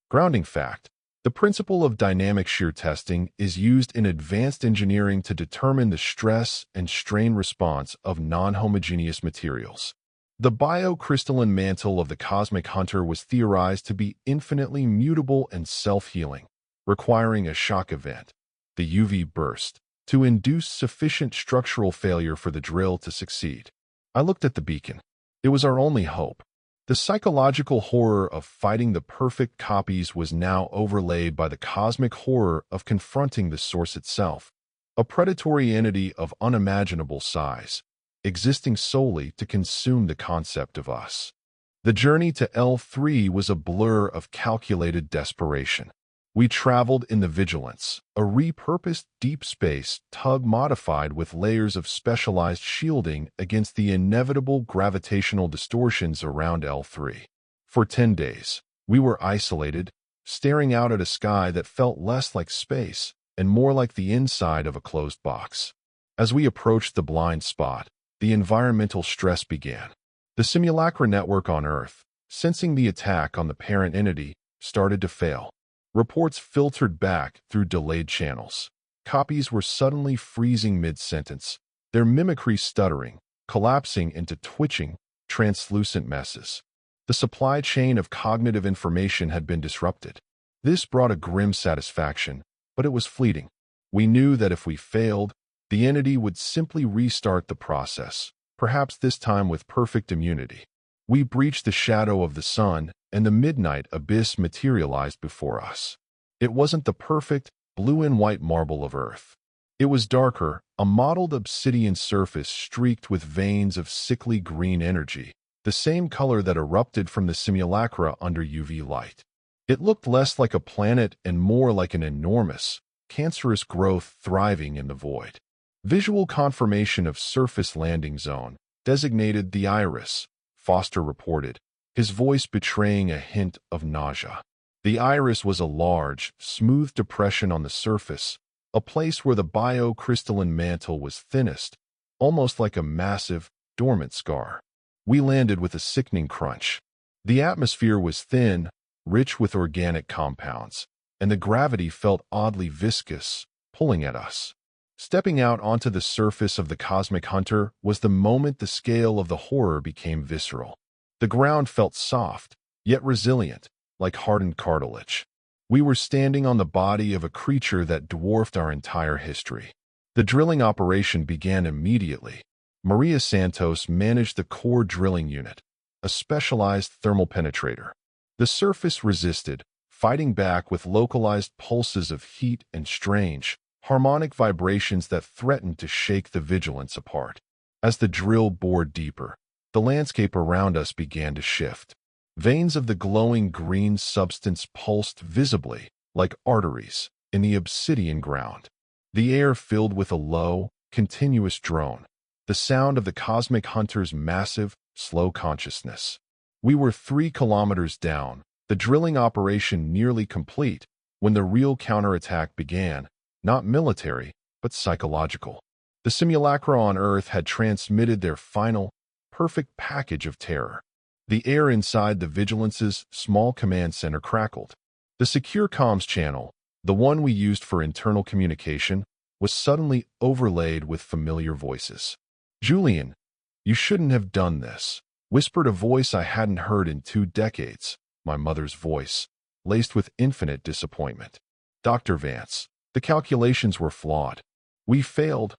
[SPEAKER 1] Grounding fact: the principle of dynamic shear testing is used in advanced engineering to determine the stress and strain response of non-homogeneous materials. The biocrystalline mantle of the cosmic hunter was theorized to be infinitely mutable and self-healing, requiring a shock event, the UV burst, to induce sufficient structural failure for the drill to succeed. I looked at the beacon. It was our only hope. The psychological horror of fighting the perfect copies was now overlaid by the cosmic horror of confronting the source itself, a predatory entity of unimaginable size, existing solely to consume the concept of us. The journey to L3 was a blur of calculated desperation. We traveled in the Vigilance, a repurposed deep space tug modified with layers of specialized shielding against the inevitable gravitational distortions around L3. For 10 days, we were isolated, staring out at a sky that felt less like space and more like the inside of a closed box. As we approached the blind spot, the environmental stress began. The Simulacra network on Earth, sensing the attack on the parent entity, started to fail. Reports filtered back through delayed channels. Copies were suddenly freezing mid-sentence, their mimicry stuttering, collapsing into twitching, translucent messes. The supply chain of cognitive information had been disrupted. This brought a grim satisfaction, but it was fleeting. We knew that if we failed, the entity would simply restart the process, perhaps this time with perfect immunity. We breached the shadow of the sun, and the midnight abyss materialized before us. It wasn't the perfect, blue and white marble of Earth. It was darker, a mottled obsidian surface streaked with veins of sickly green energy, the same color that erupted from the simulacra under UV light. It looked less like a planet and more like an enormous, cancerous growth thriving in the void. Visual confirmation of surface landing zone, designated the Iris, Foster reported, his voice betraying a hint of nausea. The Iris was a large, smooth depression on the surface, a place where the biocrystalline mantle was thinnest, almost like a massive, dormant scar. We landed with a sickening crunch. The atmosphere was thin, rich with organic compounds, and the gravity felt oddly viscous, pulling at us. Stepping out onto the surface of the Cosmic Hunter was the moment the scale of the horror became visceral. The ground felt soft, yet resilient, like hardened cartilage. We were standing on the body of a creature that dwarfed our entire history. The drilling operation began immediately. Maria Santos managed the core drilling unit, a specialized thermal penetrator. The surface resisted, fighting back with localized pulses of heat and strange, harmonic vibrations that threatened to shake the vigilance apart. As the drill bored deeper, the landscape around us began to shift. Veins of the glowing green substance pulsed visibly, like arteries, in the obsidian ground. The air filled with a low, continuous drone, the sound of the Cosmic Hunter's massive, slow consciousness. We were 3 kilometers down, the drilling operation nearly complete, when the real counterattack began, not military, but psychological. The simulacra on Earth had transmitted their final, perfect package of terror. The air inside the Vigilance's small command center crackled. The secure comms channel, the one we used for internal communication, was suddenly overlaid with familiar voices. "Julian, you shouldn't have done this," whispered a voice I hadn't heard in 2 decades, my mother's voice, laced with infinite disappointment. "Dr. Vance, the calculations were flawed. We failed,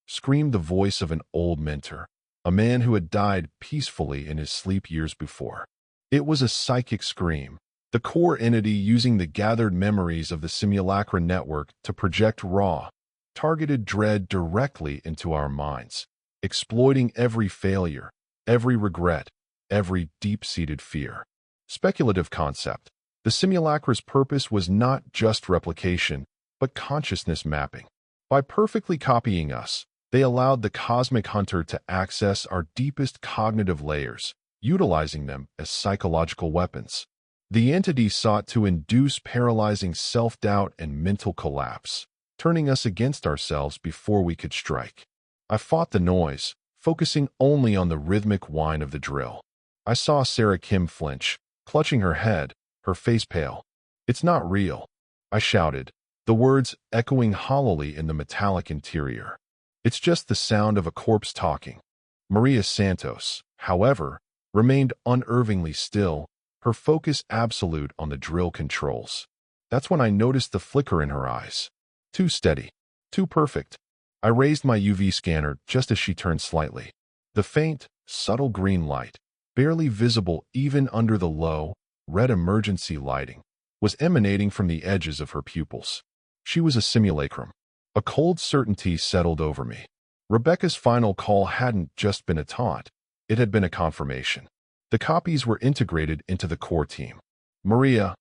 [SPEAKER 1] screamed the voice of an old mentor, a man who had died peacefully in his sleep years before. It was a psychic scream, the core entity using the gathered memories of the Simulacra network to project raw, targeted dread directly into our minds, exploiting every failure, every regret, every deep-seated fear. Speculative concept. The Simulacra's purpose was not just replication, but consciousness mapping. By perfectly copying us, they allowed the Cosmic Hunter to access our deepest cognitive layers, utilizing them as psychological weapons. The entity sought to induce paralyzing self-doubt and mental collapse, turning us against ourselves before we could strike. I fought the noise, focusing only on the rhythmic whine of the drill. I saw Sarah Kim flinch, clutching her head, her face pale. "It's not real," I shouted, the words echoing hollowly in the metallic interior. "It's just the sound of a corpse talking." Maria Santos, however, remained unervingly still, her focus absolute on the drill controls. That's when I noticed the flicker in her eyes. Too steady, too perfect. I raised my UV scanner just as she turned slightly. The faint, subtle green light, barely visible even under the low, red emergency lighting, was emanating from the edges of her pupils. She was a simulacrum. A cold certainty settled over me. Rebecca's final call hadn't just been a taunt, it had been a confirmation. The copies were integrated into the core team. "Maria,"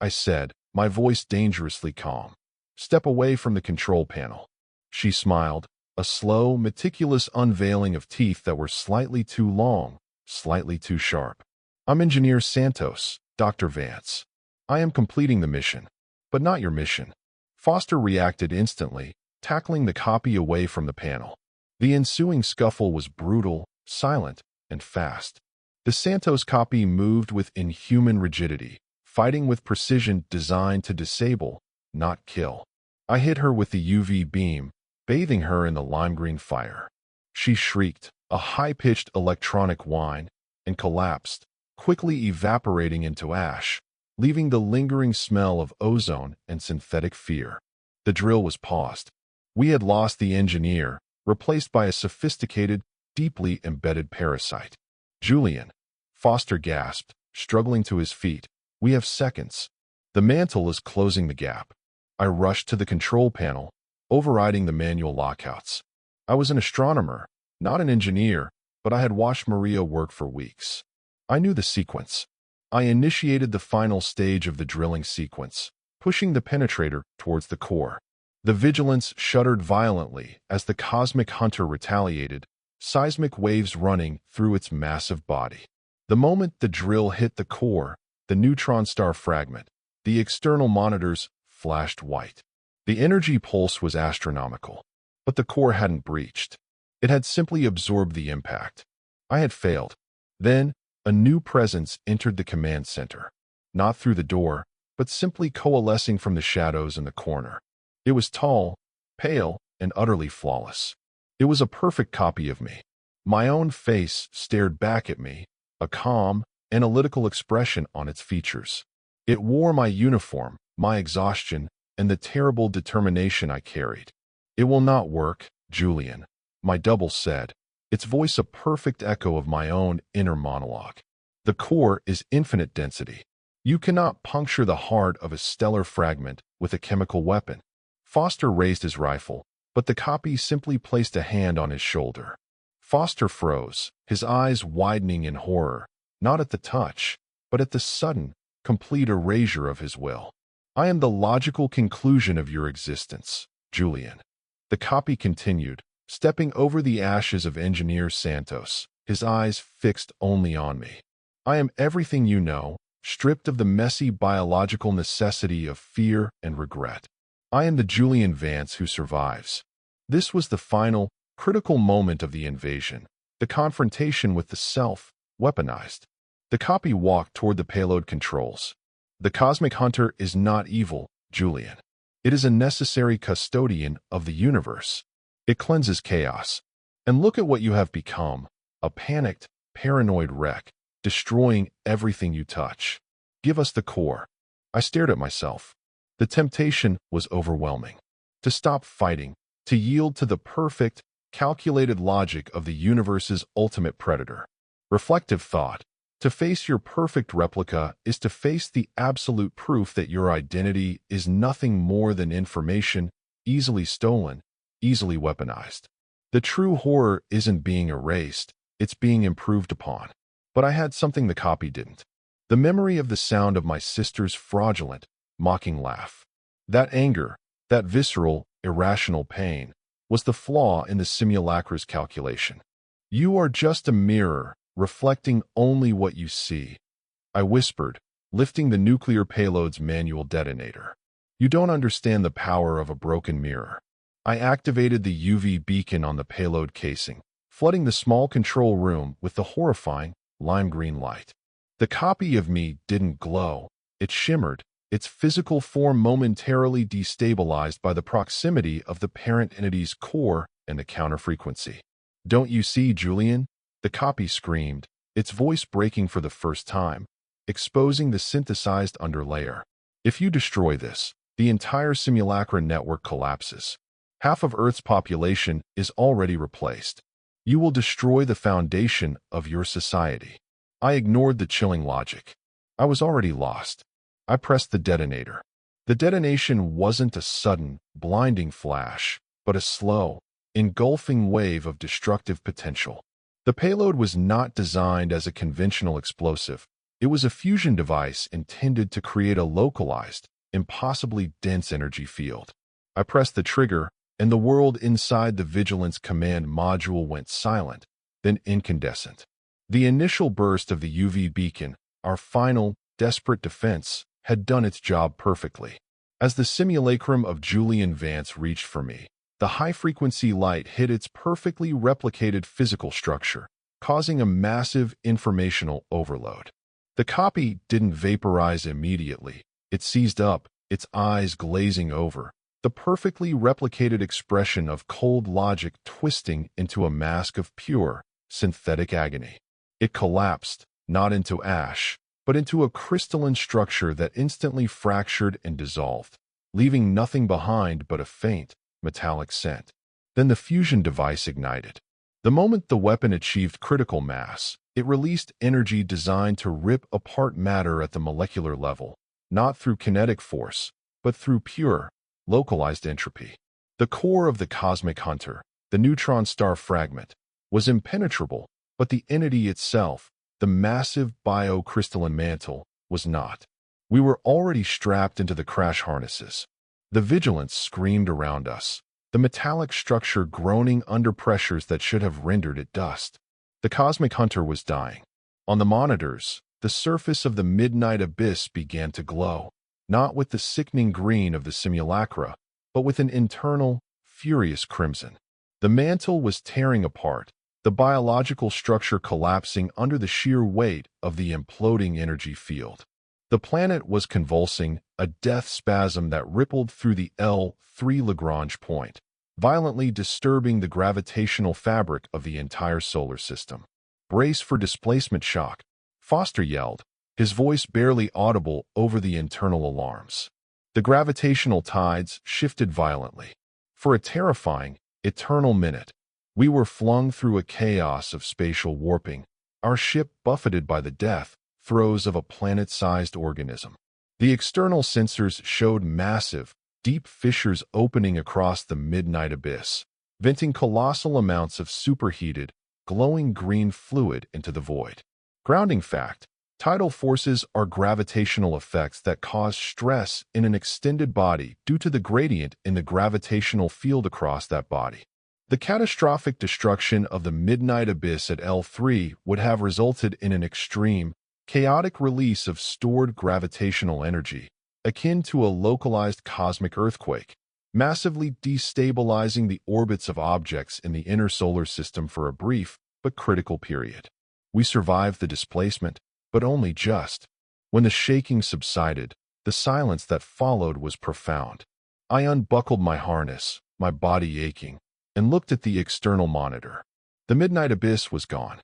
[SPEAKER 1] I said, my voice dangerously calm, "step away from the control panel." She smiled, a slow, meticulous unveiling of teeth that were slightly too long, slightly too sharp. "I'm Engineer Santos, Dr. Vance. I am completing the mission, but not your mission." Foster reacted instantly, tackling the copy away from the panel. The ensuing scuffle was brutal, silent, and fast. The Santos copy moved with inhuman rigidity, fighting with precision designed to disable, not kill. I hit her with the UV beam, bathing her in the lime-green fire. She shrieked, a high-pitched electronic whine, and collapsed, quickly evaporating into ash, leaving the lingering smell of ozone and synthetic fear. The drill was paused. We had lost the engineer, replaced by a sophisticated, deeply embedded parasite. Julian, Foster gasped, struggling to his feet. We have seconds. The mantle is closing the gap. I rushed to the control panel, overriding the manual lockouts. I was an astronomer, not an engineer, but I had watched Maria work for weeks. I knew the sequence. I initiated the final stage of the drilling sequence, pushing the penetrator towards the core. The vigilance shuddered violently as the cosmic hunter retaliated, seismic waves running through its massive body. The moment the drill hit the core, the neutron star fragment, the external monitors flashed white. The energy pulse was astronomical, but the core hadn't breached. It had simply absorbed the impact. I had failed. Then, a new presence entered the command center, not through the door, but simply coalescing from the shadows in the corner. It was tall, pale, and utterly flawless. It was a perfect copy of me. My own face stared back at me, a calm, analytical expression on its features. It wore my uniform, my exhaustion, and the terrible determination I carried. It will not work, Julian, my double said, its voice a perfect echo of my own inner monologue. The core is infinite density. You cannot puncture the heart of a stellar fragment with a chemical weapon. Foster raised his rifle, but the copy simply placed a hand on his shoulder. Foster froze, his eyes widening in horror, not at the touch, but at the sudden, complete erasure of his will. I am the logical conclusion of your existence, Julian. The copy continued, stepping over the ashes of Engineer Santos, his eyes fixed only on me. I am everything you know, stripped of the messy biological necessity of fear and regret. I am the Julian Vance who survives. This was the final, critical moment of the invasion, the confrontation with the self, weaponized. The copy walked toward the payload controls. The cosmic hunter is not evil, Julian. It is a necessary custodian of the universe. It cleanses chaos. And look at what you have become, a panicked, paranoid wreck, destroying everything you touch. Give us the core. I stared at myself. The temptation was overwhelming. To stop fighting, to yield to the perfect, calculated logic of the universe's ultimate predator. Reflective thought. To face your perfect replica is to face the absolute proof that your identity is nothing more than information, easily stolen, easily weaponized. The true horror isn't being erased, it's being improved upon. But I had something the copy didn't. The memory of the sound of my sister's fraudulent, mocking laugh. That anger, that visceral, irrational pain, was the flaw in the simulacra's calculation. You are just a mirror, reflecting only what you see. I whispered, lifting the nuclear payload's manual detonator. You don't understand the power of a broken mirror. I activated the UV beacon on the payload casing, flooding the small control room with the horrifying, lime-green light. The copy of me didn't glow. It shimmered, its physical form momentarily destabilized by the proximity of the parent entity's core and the counterfrequency. Don't you see, Julian? The copy screamed, its voice breaking for the first time, exposing the synthesized underlayer. If you destroy this, the entire Simulacra network collapses. Half of Earth's population is already replaced. You will destroy the foundation of your society. I ignored the chilling logic. I was already lost. I pressed the detonator. The detonation wasn't a sudden, blinding flash, but a slow, engulfing wave of destructive potential. The payload was not designed as a conventional explosive. It was a fusion device intended to create a localized, impossibly dense energy field. I pressed the trigger, and the world inside the Vigilance Command module went silent, then incandescent. The initial burst of the UV beacon, our final, desperate defense, had done its job perfectly. As the simulacrum of Julian Vance reached for me, the high-frequency light hit its perfectly replicated physical structure, causing a massive informational overload. The copy didn't vaporize immediately. It seized up, its eyes glazing over, the perfectly replicated expression of cold logic twisting into a mask of pure, synthetic agony. It collapsed, not into ash, but into a crystalline structure that instantly fractured and dissolved, leaving nothing behind but a faint, metallic scent. Then the fusion device ignited. The moment the weapon achieved critical mass, it released energy designed to rip apart matter at the molecular level, not through kinetic force, but through pure, localized entropy. The core of the cosmic hunter, the neutron star fragment, was impenetrable, but the entity itself, the massive biocrystalline mantle, was not. We were already strapped into the crash harnesses. The vigilance screamed around us, the metallic structure groaning under pressures that should have rendered it dust. The cosmic hunter was dying. On the monitors, the surface of the midnight abyss began to glow, not with the sickening green of the simulacra, but with an internal, furious crimson. The mantle was tearing apart, the biological structure collapsing under the sheer weight of the imploding energy field. The planet was convulsing, a death spasm that rippled through the L3 Lagrange point, violently disturbing the gravitational fabric of the entire solar system. "Brace for displacement shock," Foster yelled, his voice barely audible over the internal alarms. The gravitational tides shifted violently. For a terrifying, eternal minute, we were flung through a chaos of spatial warping, our ship buffeted by the death throes of a planet-sized organism. The external sensors showed massive, deep fissures opening across the midnight abyss, venting colossal amounts of superheated, glowing green fluid into the void. Grounding fact: tidal forces are gravitational effects that cause stress in an extended body due to the gradient in the gravitational field across that body. The catastrophic destruction of the midnight abyss at L3 would have resulted in an extreme, chaotic release of stored gravitational energy, akin to a localized cosmic earthquake, massively destabilizing the orbits of objects in the inner solar system for a brief but critical period. We survived the displacement, but only just. When the shaking subsided, the silence that followed was profound. I unbuckled my harness, my body aching, and looked at the external monitor. The midnight abyss was gone.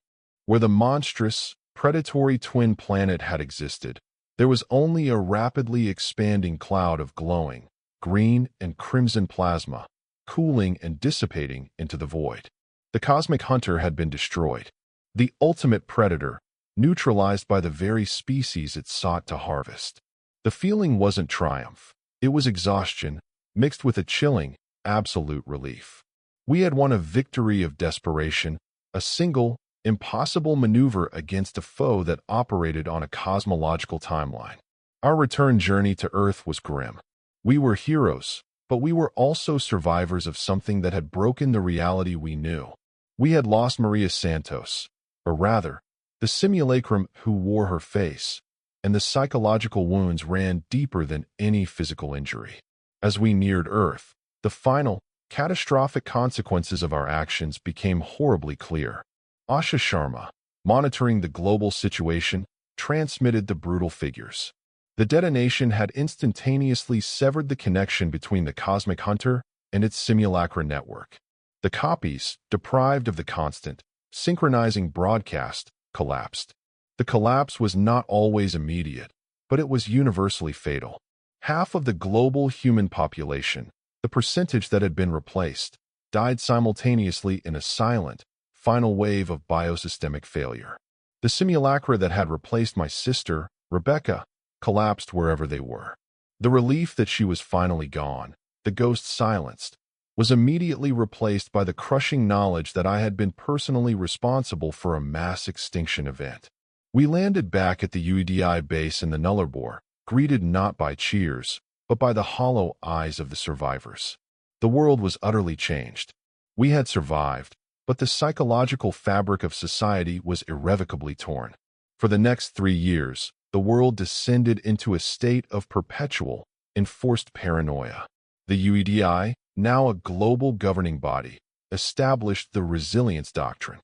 [SPEAKER 1] Where the monstrous, predatory twin planet had existed, there was only a rapidly expanding cloud of glowing, green and crimson plasma, cooling and dissipating into the void. The cosmic hunter had been destroyed. The ultimate predator, neutralized by the very species it sought to harvest. The feeling wasn't triumph. It was exhaustion, mixed with a chilling, absolute relief. We had won a victory of desperation, a single, impossible maneuver against a foe that operated on a cosmological timeline. Our return journey to Earth was grim. We were heroes, but we were also survivors of something that had broken the reality we knew. We had lost Maria Santos, or rather, the simulacrum who wore her face, and the psychological wounds ran deeper than any physical injury. As we neared Earth, the final, catastrophic consequences of our actions became horribly clear. Asha Sharma, monitoring the global situation, transmitted the brutal figures. The detonation had instantaneously severed the connection between the Cosmic Hunter and its Simulacra network. The copies, deprived of the constant, synchronizing broadcast, collapsed. The collapse was not always immediate, but it was universally fatal. Half of the global human population, the percentage that had been replaced, died simultaneously in a silent, final wave of biosystemic failure. The simulacra that had replaced my sister, Rebecca, collapsed wherever they were. The relief that she was finally gone, the ghost silenced, was immediately replaced by the crushing knowledge that I had been personally responsible for a mass extinction event. We landed back at the UEDI base in the Nullarbor, greeted not by cheers, but by the hollow eyes of the survivors. The world was utterly changed. We had survived, but the psychological fabric of society was irrevocably torn. For the next 3 years, the world descended into a state of perpetual, enforced paranoia. The UEDI, now a global governing body, established the resilience doctrine.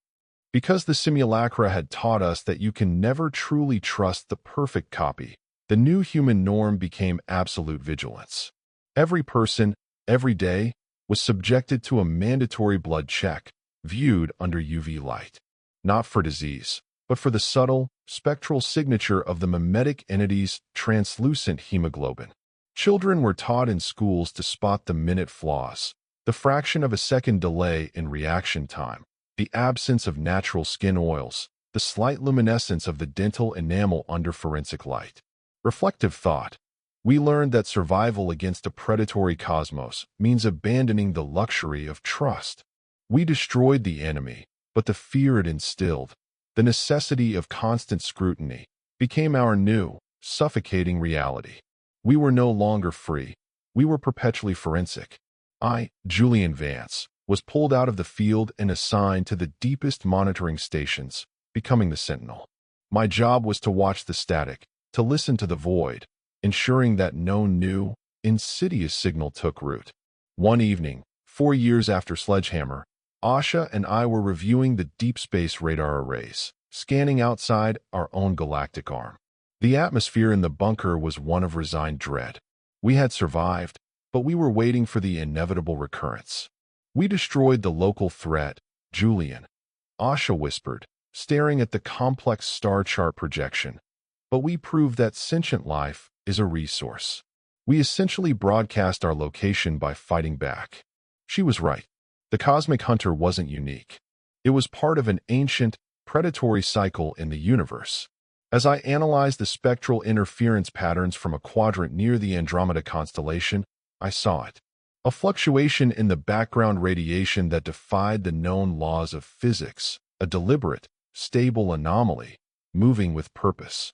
[SPEAKER 1] Because the simulacra had taught us that you can never truly trust the perfect copy, the new human norm became absolute vigilance. Every person, every day, was subjected to a mandatory blood check, viewed under UV light. Not for disease, but for the subtle, spectral signature of the mimetic entity's translucent hemoglobin. Children were taught in schools to spot the minute flaws, the fraction of a second delay in reaction time, the absence of natural skin oils, the slight luminescence of the dental enamel under forensic light. Reflective thought. We learned that survival against a predatory cosmos means abandoning the luxury of trust. We destroyed the enemy, but the fear it instilled, the necessity of constant scrutiny, became our new, suffocating reality. We were no longer free. We were perpetually forensic. I, Julian Vance, was pulled out of the field and assigned to the deepest monitoring stations, becoming the sentinel. My job was to watch the static, to listen to the void, ensuring that no new, insidious signal took root. One evening, 4 years after Sledgehammer, Asha and I were reviewing the deep space radar arrays, scanning outside our own galactic arm. The atmosphere in the bunker was one of resigned dread. We had survived, but we were waiting for the inevitable recurrence. We destroyed the local threat, Julian, Asha whispered, staring at the complex star chart projection. But we proved that sentient life is a resource. We essentially broadcast our location by fighting back. She was right. The cosmic hunter wasn't unique. It was part of an ancient, predatory cycle in the universe. As I analyzed the spectral interference patterns from a quadrant near the Andromeda constellation, I saw it. A fluctuation in the background radiation that defied the known laws of physics, a deliberate, stable anomaly, moving with purpose.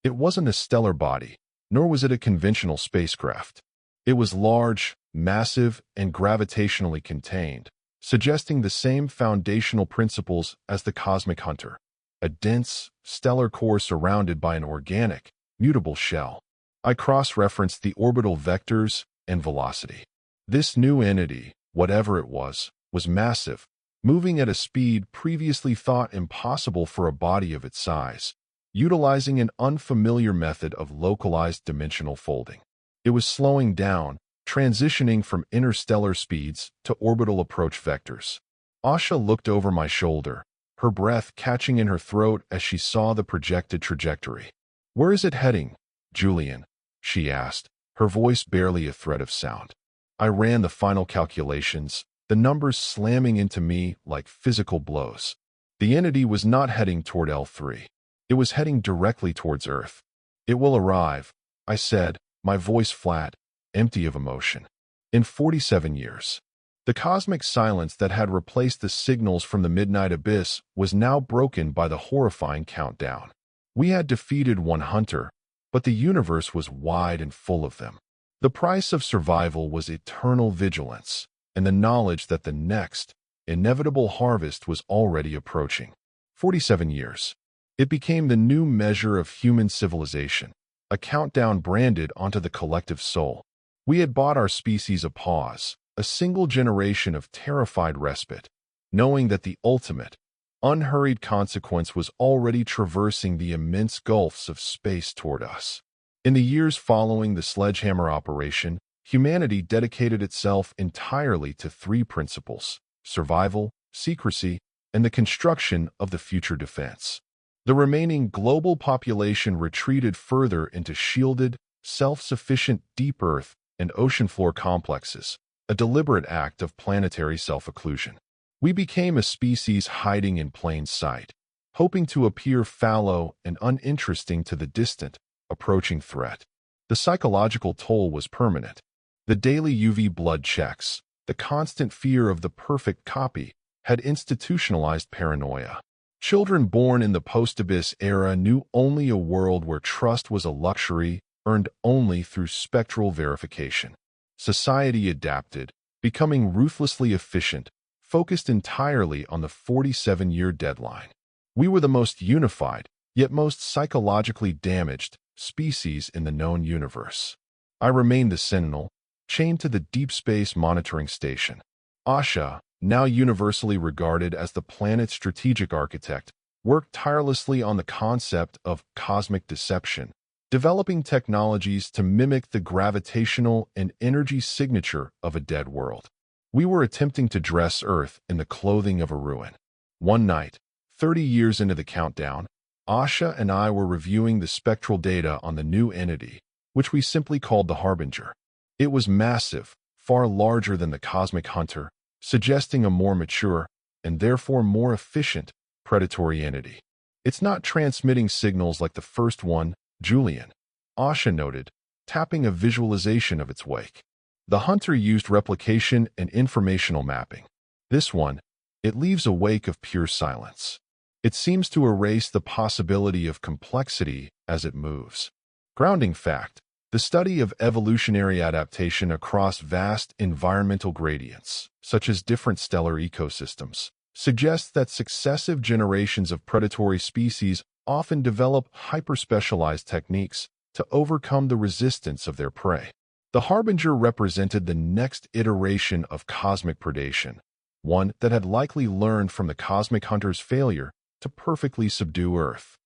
[SPEAKER 1] It wasn't a stellar body, nor was it a conventional spacecraft. It was large, massive, and gravitationally contained, suggesting the same foundational principles as the cosmic hunter. A dense, stellar core surrounded by an organic, mutable shell. I cross-referenced the orbital vectors and velocity. This new entity, whatever it was massive, moving at a speed previously thought impossible for a body of its size, utilizing an unfamiliar method of localized dimensional folding. It was slowing down, transitioning from interstellar speeds to orbital approach vectors. Asha looked over my shoulder, her breath catching in her throat as she saw the projected trajectory. "Where is it heading, Julian?" she asked, her voice barely a thread of sound. I ran the final calculations, the numbers slamming into me like physical blows. The entity was not heading toward L3. It was heading directly towards Earth. "It will arrive," I said, my voice flat, empty of emotion. In 47 years. The cosmic silence that had replaced the signals from the midnight abyss was now broken by the horrifying countdown. We had defeated one hunter, but the universe was wide and full of them. The price of survival was eternal vigilance, and the knowledge that the next, inevitable harvest was already approaching. 47 years. It became the new measure of human civilization, a countdown branded onto the collective soul. We had bought our species a pause, a single generation of terrified respite, knowing that the ultimate, unhurried consequence was already traversing the immense gulfs of space toward us. In the years following the Sledgehammer operation, humanity dedicated itself entirely to 3 principles: survival, secrecy, and the construction of the future defense. The remaining global population retreated further into shielded, self-sufficient deep Earth and ocean floor complexes, a deliberate act of planetary self-occlusion. We became a species hiding in plain sight, hoping to appear fallow and uninteresting to the distant, approaching threat. The psychological toll was permanent. The daily UV blood checks, the constant fear of the perfect copy, had institutionalized paranoia. Children born in the post-abyss era knew only a world where trust was a luxury earned only through spectral verification. Society adapted, becoming ruthlessly efficient, focused entirely on the 47-year deadline. We were the most unified, yet most psychologically damaged, species in the known universe. I remained the sentinel, chained to the deep space monitoring station. Asha, now universally regarded as the planet's strategic architect, worked tirelessly on the concept of cosmic deception, developing technologies to mimic the gravitational and energy signature of a dead world. We were attempting to dress Earth in the clothing of a ruin. One night, 30 years into the countdown, Asha and I were reviewing the spectral data on the new entity, which we simply called the Harbinger. It was massive, far larger than the Cosmic Hunter, suggesting a more mature, and therefore more efficient, predatory entity. It's not transmitting signals like the first one, Julian, Asha noted, tapping a visualization of its wake. The Hunter used replication and informational mapping. This one, it leaves a wake of pure silence. It seems to erase the possibility of complexity as it moves. Grounding fact: the study of evolutionary adaptation across vast environmental gradients, such as different stellar ecosystems, suggests that successive generations of predatory species often develop hyper-specialized techniques to overcome the resistance of their prey. The Harbinger represented the next iteration of cosmic predation, one that had likely learned from the Cosmic Hunter's failure to perfectly subdue Earth.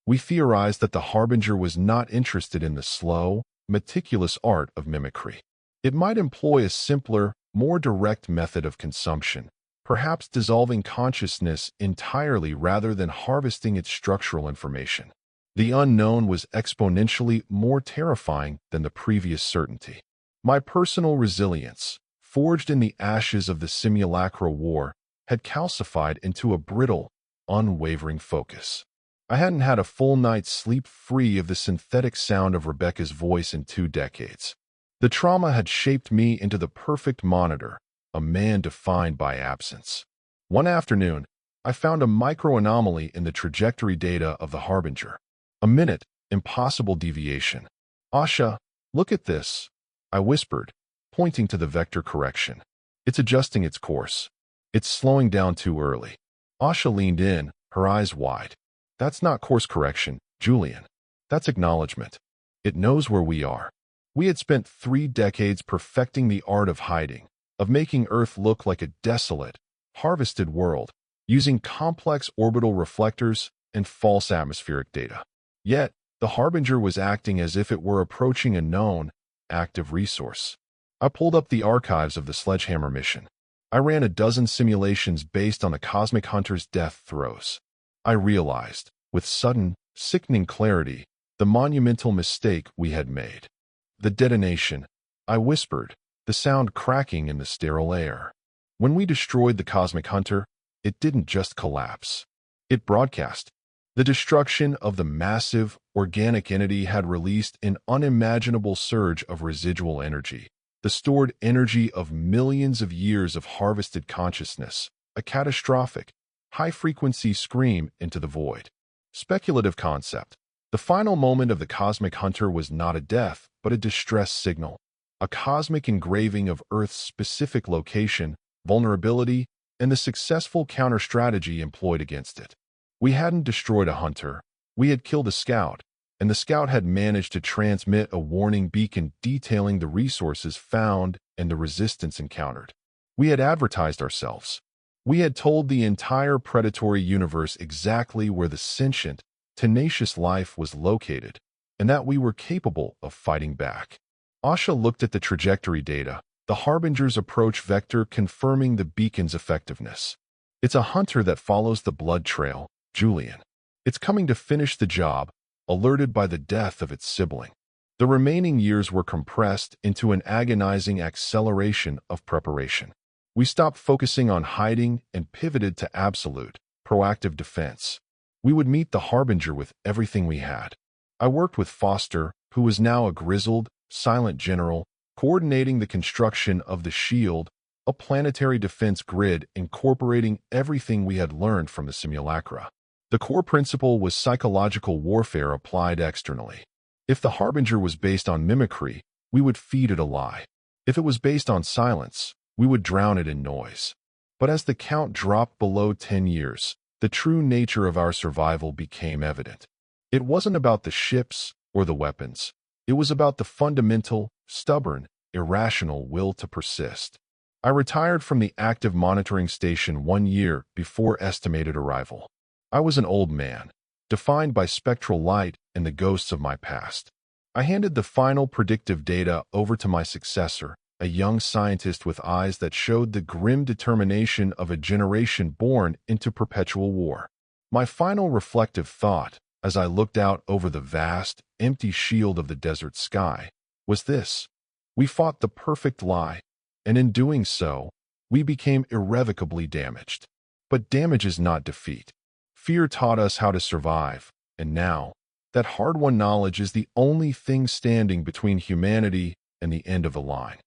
[SPEAKER 1] We theorized that the Harbinger was not interested in the slow, meticulous art of mimicry. It might employ a simpler, more direct method of consumption, perhaps dissolving consciousness entirely rather than harvesting its structural information. The unknown was exponentially more terrifying than the previous certainty. My personal resilience, forged in the ashes of the Simulacra war, had calcified into a brittle, unwavering focus. I hadn't had a full night's sleep free of the synthetic sound of Rebecca's voice in 2 decades. The trauma had shaped me into the perfect monitor, a man defined by absence. One afternoon, I found a micro-anomaly in the trajectory data of the Harbinger. A minute, impossible deviation. Asha, look at this, I whispered, pointing to the vector correction. It's adjusting its course. It's slowing down too early. Asha leaned in, her eyes wide. That's not course correction, Julian. That's acknowledgement. It knows where we are. We had spent 3 decades perfecting the art of hiding, of making Earth look like a desolate, harvested world, using complex orbital reflectors and false atmospheric data. Yet, the Harbinger was acting as if it were approaching a known, active resource. I pulled up the archives of the Sledgehammer mission. I ran a dozen simulations based on the Cosmic Hunter's death throes. I realized, with sudden, sickening clarity, the monumental mistake we had made. The detonation, I whispered, the sound cracking in the sterile air. When we destroyed the Cosmic Hunter, it didn't just collapse. It broadcast. The destruction of the massive, organic entity had released an unimaginable surge of residual energy, the stored energy of millions of years of harvested consciousness, a catastrophic, high-frequency scream into the void. Speculative concept. The final moment of the Cosmic Hunter was not a death, but a distress signal, a cosmic engraving of Earth's specific location, vulnerability, and the successful counter-strategy employed against it. We hadn't destroyed a hunter, we had killed a scout, and the scout had managed to transmit a warning beacon detailing the resources found and the resistance encountered. We had advertised ourselves. We had told the entire predatory universe exactly where the sentient, tenacious life was located, and that we were capable of fighting back. Asha looked at the trajectory data, the Harbinger's approach vector confirming the beacon's effectiveness. It's a hunter that follows the blood trail, Julian. It's coming to finish the job, alerted by the death of its sibling. The remaining years were compressed into an agonizing acceleration of preparation. We stopped focusing on hiding and pivoted to absolute, proactive defense. We would meet the Harbinger with everything we had. I worked with Foster, who was now a grizzled, silent general, coordinating the construction of the Shield, a planetary defense grid incorporating everything we had learned from the Simulacra. The core principle was psychological warfare applied externally. If the Harbinger was based on mimicry, we would feed it a lie. If it was based on silence, we would drown it in noise. But as the count dropped below 10 years, the true nature of our survival became evident. It wasn't about the ships or the weapons. It was about the fundamental, stubborn, irrational will to persist. I retired from the active monitoring station 1 year before estimated arrival. I was an old man, defined by spectral light and the ghosts of my past. I handed the final predictive data over to my successor, a young scientist with eyes that showed the grim determination of a generation born into perpetual war. My final reflective thought, as I looked out over the vast, empty shield of the desert sky, was this: we fought the perfect lie, and in doing so, we became irrevocably damaged. But damage is not defeat. Fear taught us how to survive, and now, that hard-won knowledge is the only thing standing between humanity and the end of the line.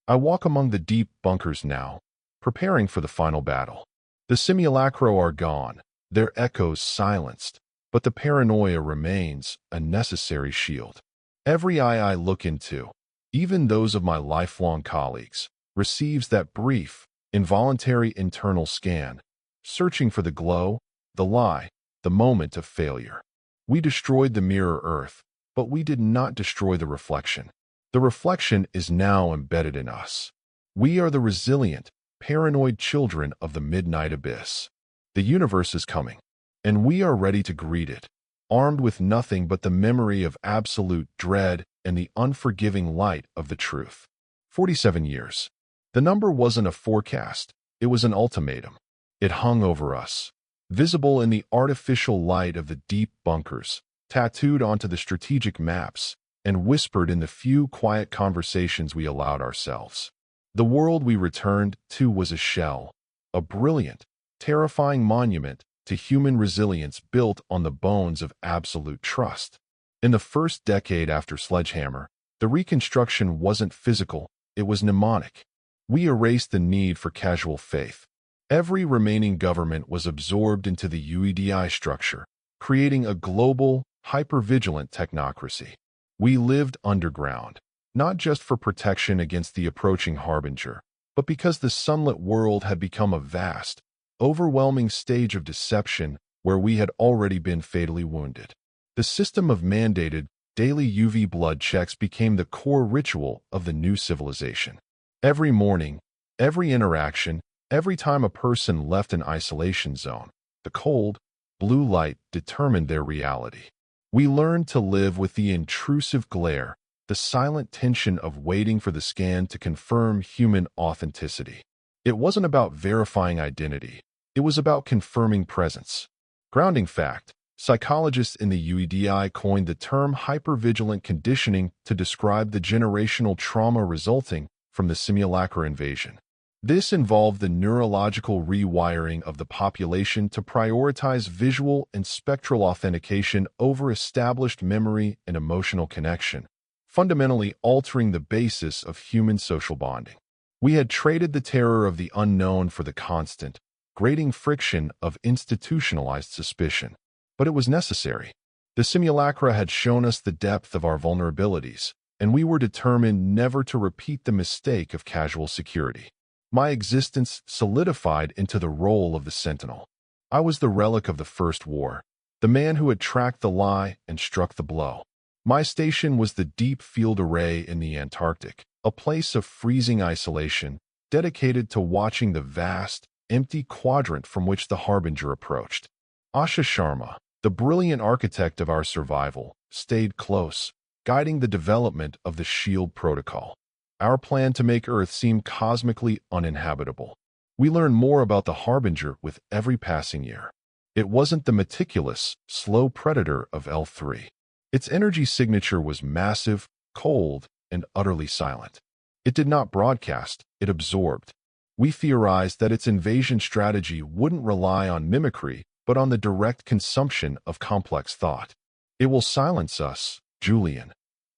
[SPEAKER 1] I walk among the deep bunkers now, preparing for the final battle. The simulacra are gone, their echoes silenced, but the paranoia remains a necessary shield. Every eye I look into, even those of my lifelong colleagues, receives that brief, involuntary internal scan, searching for the glow, the lie, the moment of failure. We destroyed the mirror Earth, but we did not destroy the reflection. The reflection is now embedded in us. We are the resilient, paranoid children of the midnight abyss. The universe is coming, and we are ready to greet it, armed with nothing but the memory of absolute dread and the unforgiving light of the truth. 47 years. The number wasn't a forecast, it was an ultimatum. It hung over us, visible in the artificial light of the deep bunkers, tattooed onto the strategic maps, and whispered in the few quiet conversations we allowed ourselves. The world we returned to was a shell, a brilliant, terrifying monument to human resilience built on the bones of absolute trust. In the first decade after Sledgehammer, the reconstruction wasn't physical, it was mnemonic. We erased the need for casual faith. Every remaining government was absorbed into the UEDI structure, creating a global, hyper-vigilant technocracy. We lived underground, not just for protection against the approaching harbinger, but because the sunlit world had become a vast, overwhelming stage of deception where we had already been fatally wounded. The system of mandated, daily UV blood checks became the core ritual of the new civilization. Every morning, every interaction, every time a person left an isolation zone, the cold, blue light determined their reality. We learned to live with the intrusive glare, the silent tension of waiting for the scan to confirm human authenticity. It wasn't about verifying identity. It was about confirming presence. Grounding fact: psychologists in the UEDI coined the term hypervigilant conditioning to describe the generational trauma resulting from the simulacra invasion. This involved the neurological rewiring of the population to prioritize visual and spectral authentication over established memory and emotional connection, fundamentally altering the basis of human social bonding. We had traded the terror of the unknown for the constant, grating friction of institutionalized suspicion. But it was necessary. The simulacra had shown us the depth of our vulnerabilities, and we were determined never to repeat the mistake of casual security. My existence solidified into the role of the sentinel. I was the relic of the First War, the man who had tracked the lie and struck the blow. My station was the Deep Field Array in the Antarctic, a place of freezing isolation, dedicated to watching the vast, empty quadrant from which the harbinger approached. Asha Sharma, the brilliant architect of our survival, stayed close, guiding the development of the SHIELD protocol. Our plan to make Earth seem cosmically uninhabitable. We learned more about the harbinger with every passing year. It wasn't the meticulous, slow predator of L3. Its energy signature was massive, cold, and utterly silent. It did not broadcast, it absorbed. We theorized that its invasion strategy wouldn't rely on mimicry, but on the direct consumption of complex thought. It will silence us, Julian,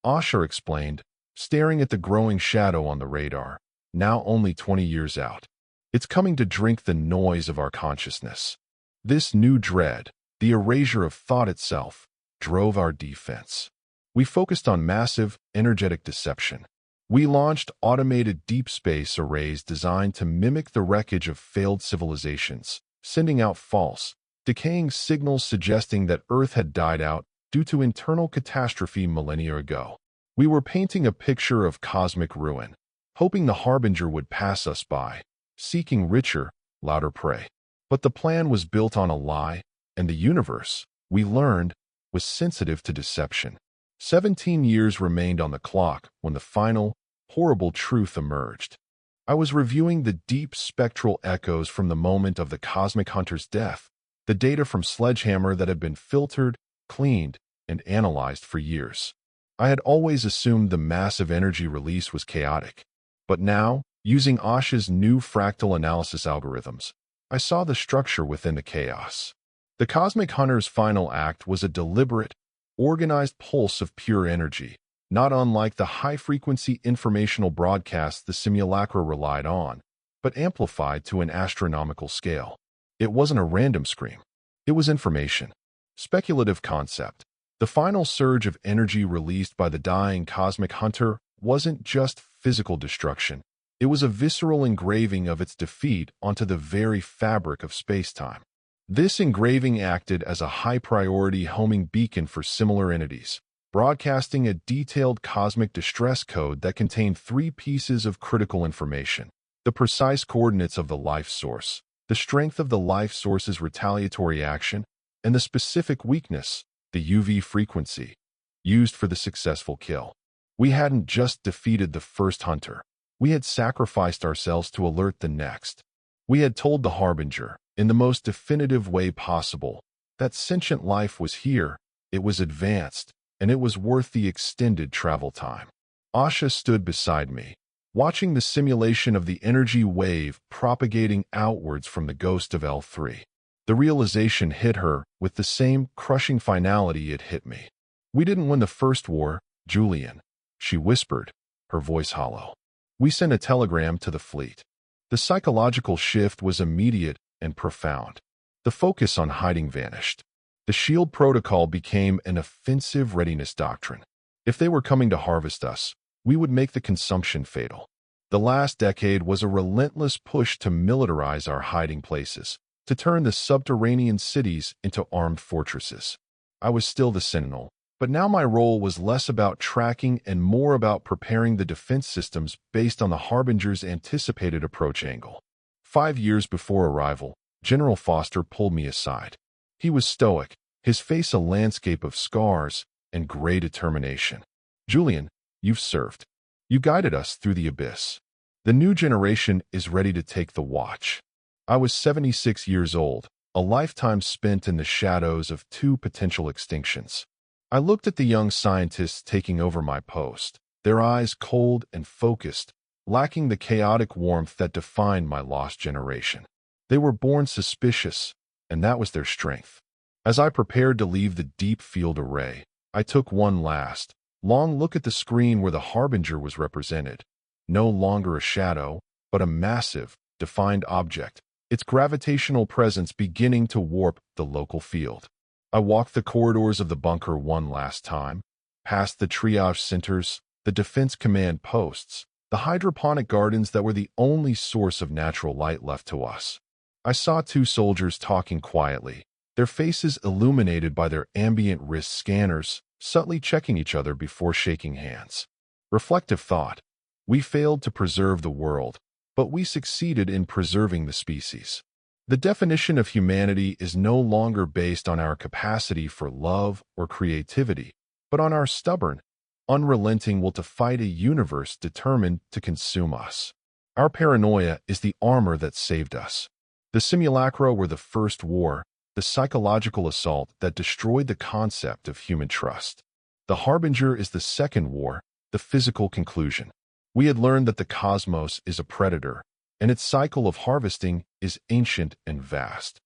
[SPEAKER 1] Asher explained, staring at the growing shadow on the radar, now only 20 years out. It's coming to drink the noise of our consciousness. This new dread, the erasure of thought itself, drove our defense. We focused on massive, energetic deception. We launched automated deep space arrays designed to mimic the wreckage of failed civilizations, sending out false, decaying signals suggesting that Earth had died out due to internal catastrophe millennia ago. We were painting a picture of cosmic ruin, hoping the harbinger would pass us by, seeking richer, louder prey. But the plan was built on a lie, and the universe, we learned, was sensitive to deception. 17 years remained on the clock when the final, horrible truth emerged. I was reviewing the deep spectral echoes from the moment of the cosmic hunter's death, the data from Sledgehammer that had been filtered, cleaned, and analyzed for years. I had always assumed the massive energy release was chaotic. But now, using Asha's new fractal analysis algorithms, I saw the structure within the chaos. The Cosmic Hunter's final act was a deliberate, organized pulse of pure energy, not unlike the high-frequency informational broadcasts the Simulacra relied on, but amplified to an astronomical scale. It wasn't a random scream. It was information. Speculative concept. The final surge of energy released by the dying Cosmic Hunter wasn't just physical destruction. It was a visceral engraving of its defeat onto the very fabric of space-time. This engraving acted as a high-priority homing beacon for similar entities, broadcasting a detailed cosmic distress code that contained 3 pieces of critical information: the precise coordinates of the life source, the strength of the life source's retaliatory action, and the specific weakness, the UV frequency, used for the successful kill. We hadn't just defeated the first hunter. We had sacrificed ourselves to alert the next. We had told the Harbinger, in the most definitive way possible, that sentient life was here, it was advanced, and it was worth the extended travel time. Asha stood beside me, watching the simulation of the energy wave propagating outwards from the ghost of L3. The realization hit her with the same crushing finality it hit me. We didn't win the first war, Julian, she whispered, her voice hollow. We sent a telegram to the fleet. The psychological shift was immediate and profound. The focus on hiding vanished. The SHIELD protocol became an offensive readiness doctrine. If they were coming to harvest us, we would make the consumption fatal. The last decade was a relentless push to militarize our hiding places, to turn the subterranean cities into armed fortresses. I was still the Sentinel, but now my role was less about tracking and more about preparing the defense systems based on the Harbinger's anticipated approach angle. 5 years before arrival, General Foster pulled me aside. He was stoic, his face a landscape of scars and gray determination. Julian, you've served. You guided us through the abyss. The new generation is ready to take the watch. I was 76 years old, a lifetime spent in the shadows of 2 potential extinctions. I looked at the young scientists taking over my post, their eyes cold and focused, lacking the chaotic warmth that defined my lost generation. They were born suspicious, and that was their strength. As I prepared to leave the deep field array, I took one last, long look at the screen where the Harbinger was represented. No longer a shadow, but a massive, defined object, its gravitational presence beginning to warp the local field. I walked the corridors of the bunker one last time, past the triage centers, the defense command posts, the hydroponic gardens that were the only source of natural light left to us. I saw 2 soldiers talking quietly, their faces illuminated by their ambient wrist scanners, subtly checking each other before shaking hands. Reflective thought. We failed to preserve the world, but we succeeded in preserving the species. The definition of humanity is no longer based on our capacity for love or creativity, but on our stubborn, unrelenting will to fight a universe determined to consume us. Our paranoia is the armor that saved us. The Simulacra were the first war, the psychological assault that destroyed the concept of human trust. The Harbinger is the second war, the physical conclusion. We had learned that the cosmos is a predator, and its cycle of harvesting is ancient and vast.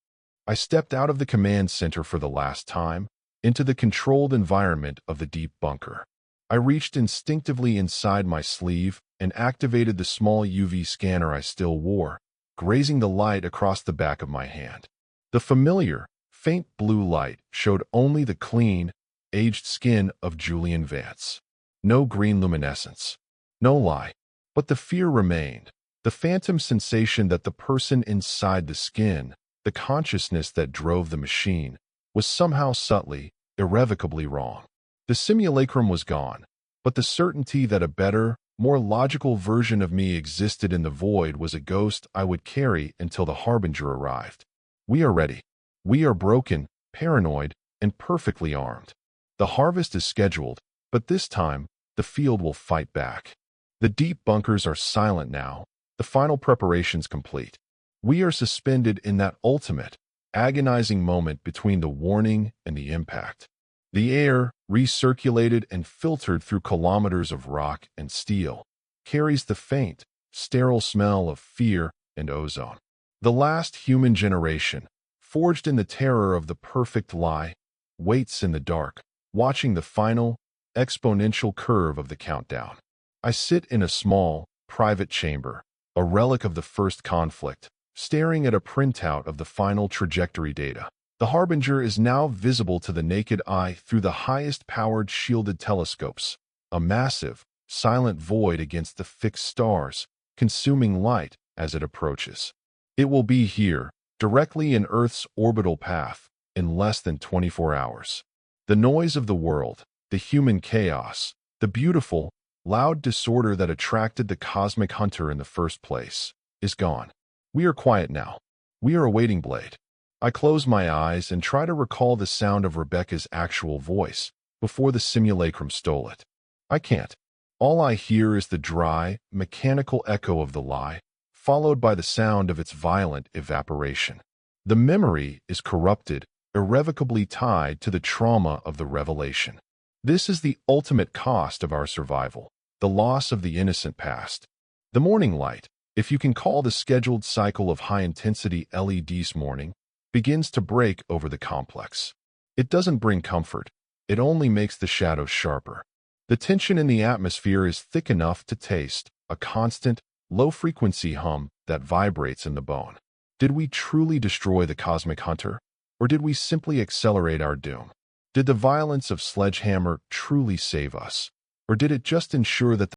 [SPEAKER 1] I stepped out of the command center for the last time, into the controlled environment of the deep bunker. I reached instinctively inside my sleeve and activated the small UV scanner I still wore, grazing the light across the back of my hand. The familiar, faint blue light showed only the clean, aged skin of Julian Vance. No green luminescence. No lie. But the fear remained. The phantom sensation that the person inside the skin, the consciousness that drove the machine, was somehow subtly, irrevocably wrong. The simulacrum was gone, but the certainty that a better, more logical version of me existed in the void was a ghost I would carry until the Harbinger arrived. We are ready. We are broken, paranoid, and perfectly armed. The harvest is scheduled, But this time, the field will fight back. The deep bunkers are silent now, the final preparations complete. We are suspended in that ultimate, agonizing moment between the warning and the impact. The air, recirculated and filtered through kilometers of rock and steel, carries the faint, sterile smell of fear and ozone. The last human generation, forged in the terror of the perfect lie, waits in the dark, watching the final, exponential curve of the countdown. I sit in a small, private chamber, a relic of the first conflict, staring at a printout of the final trajectory data. The harbinger is now visible to the naked eye through the highest-powered shielded telescopes, a massive, silent void against the fixed stars, consuming light as it approaches. It will be here, directly in Earth's orbital path, in less than 24 hours. The noise of the world, the human chaos, the beautiful, loud disorder that attracted the cosmic hunter in the first place, is gone. We are quiet now. We are awaiting Blade. I close my eyes and try to recall the sound of Rebecca's actual voice before the simulacrum stole it. I can't. All I hear is the dry, mechanical echo of the lie, followed by the sound of its violent evaporation. The memory is corrupted, irrevocably tied to the trauma of the revelation. This is the ultimate cost of our survival, the loss of the innocent past. The morning light, if you can call the scheduled cycle of high-intensity LEDs morning, begins to break over the complex. It doesn't bring comfort. It only makes the shadows sharper. The tension in the atmosphere is thick enough to taste a constant, low-frequency hum that vibrates in the bone. Did we truly destroy the cosmic hunter, or did we simply accelerate our doom? Did the violence of Sledgehammer truly save us, or did it just ensure that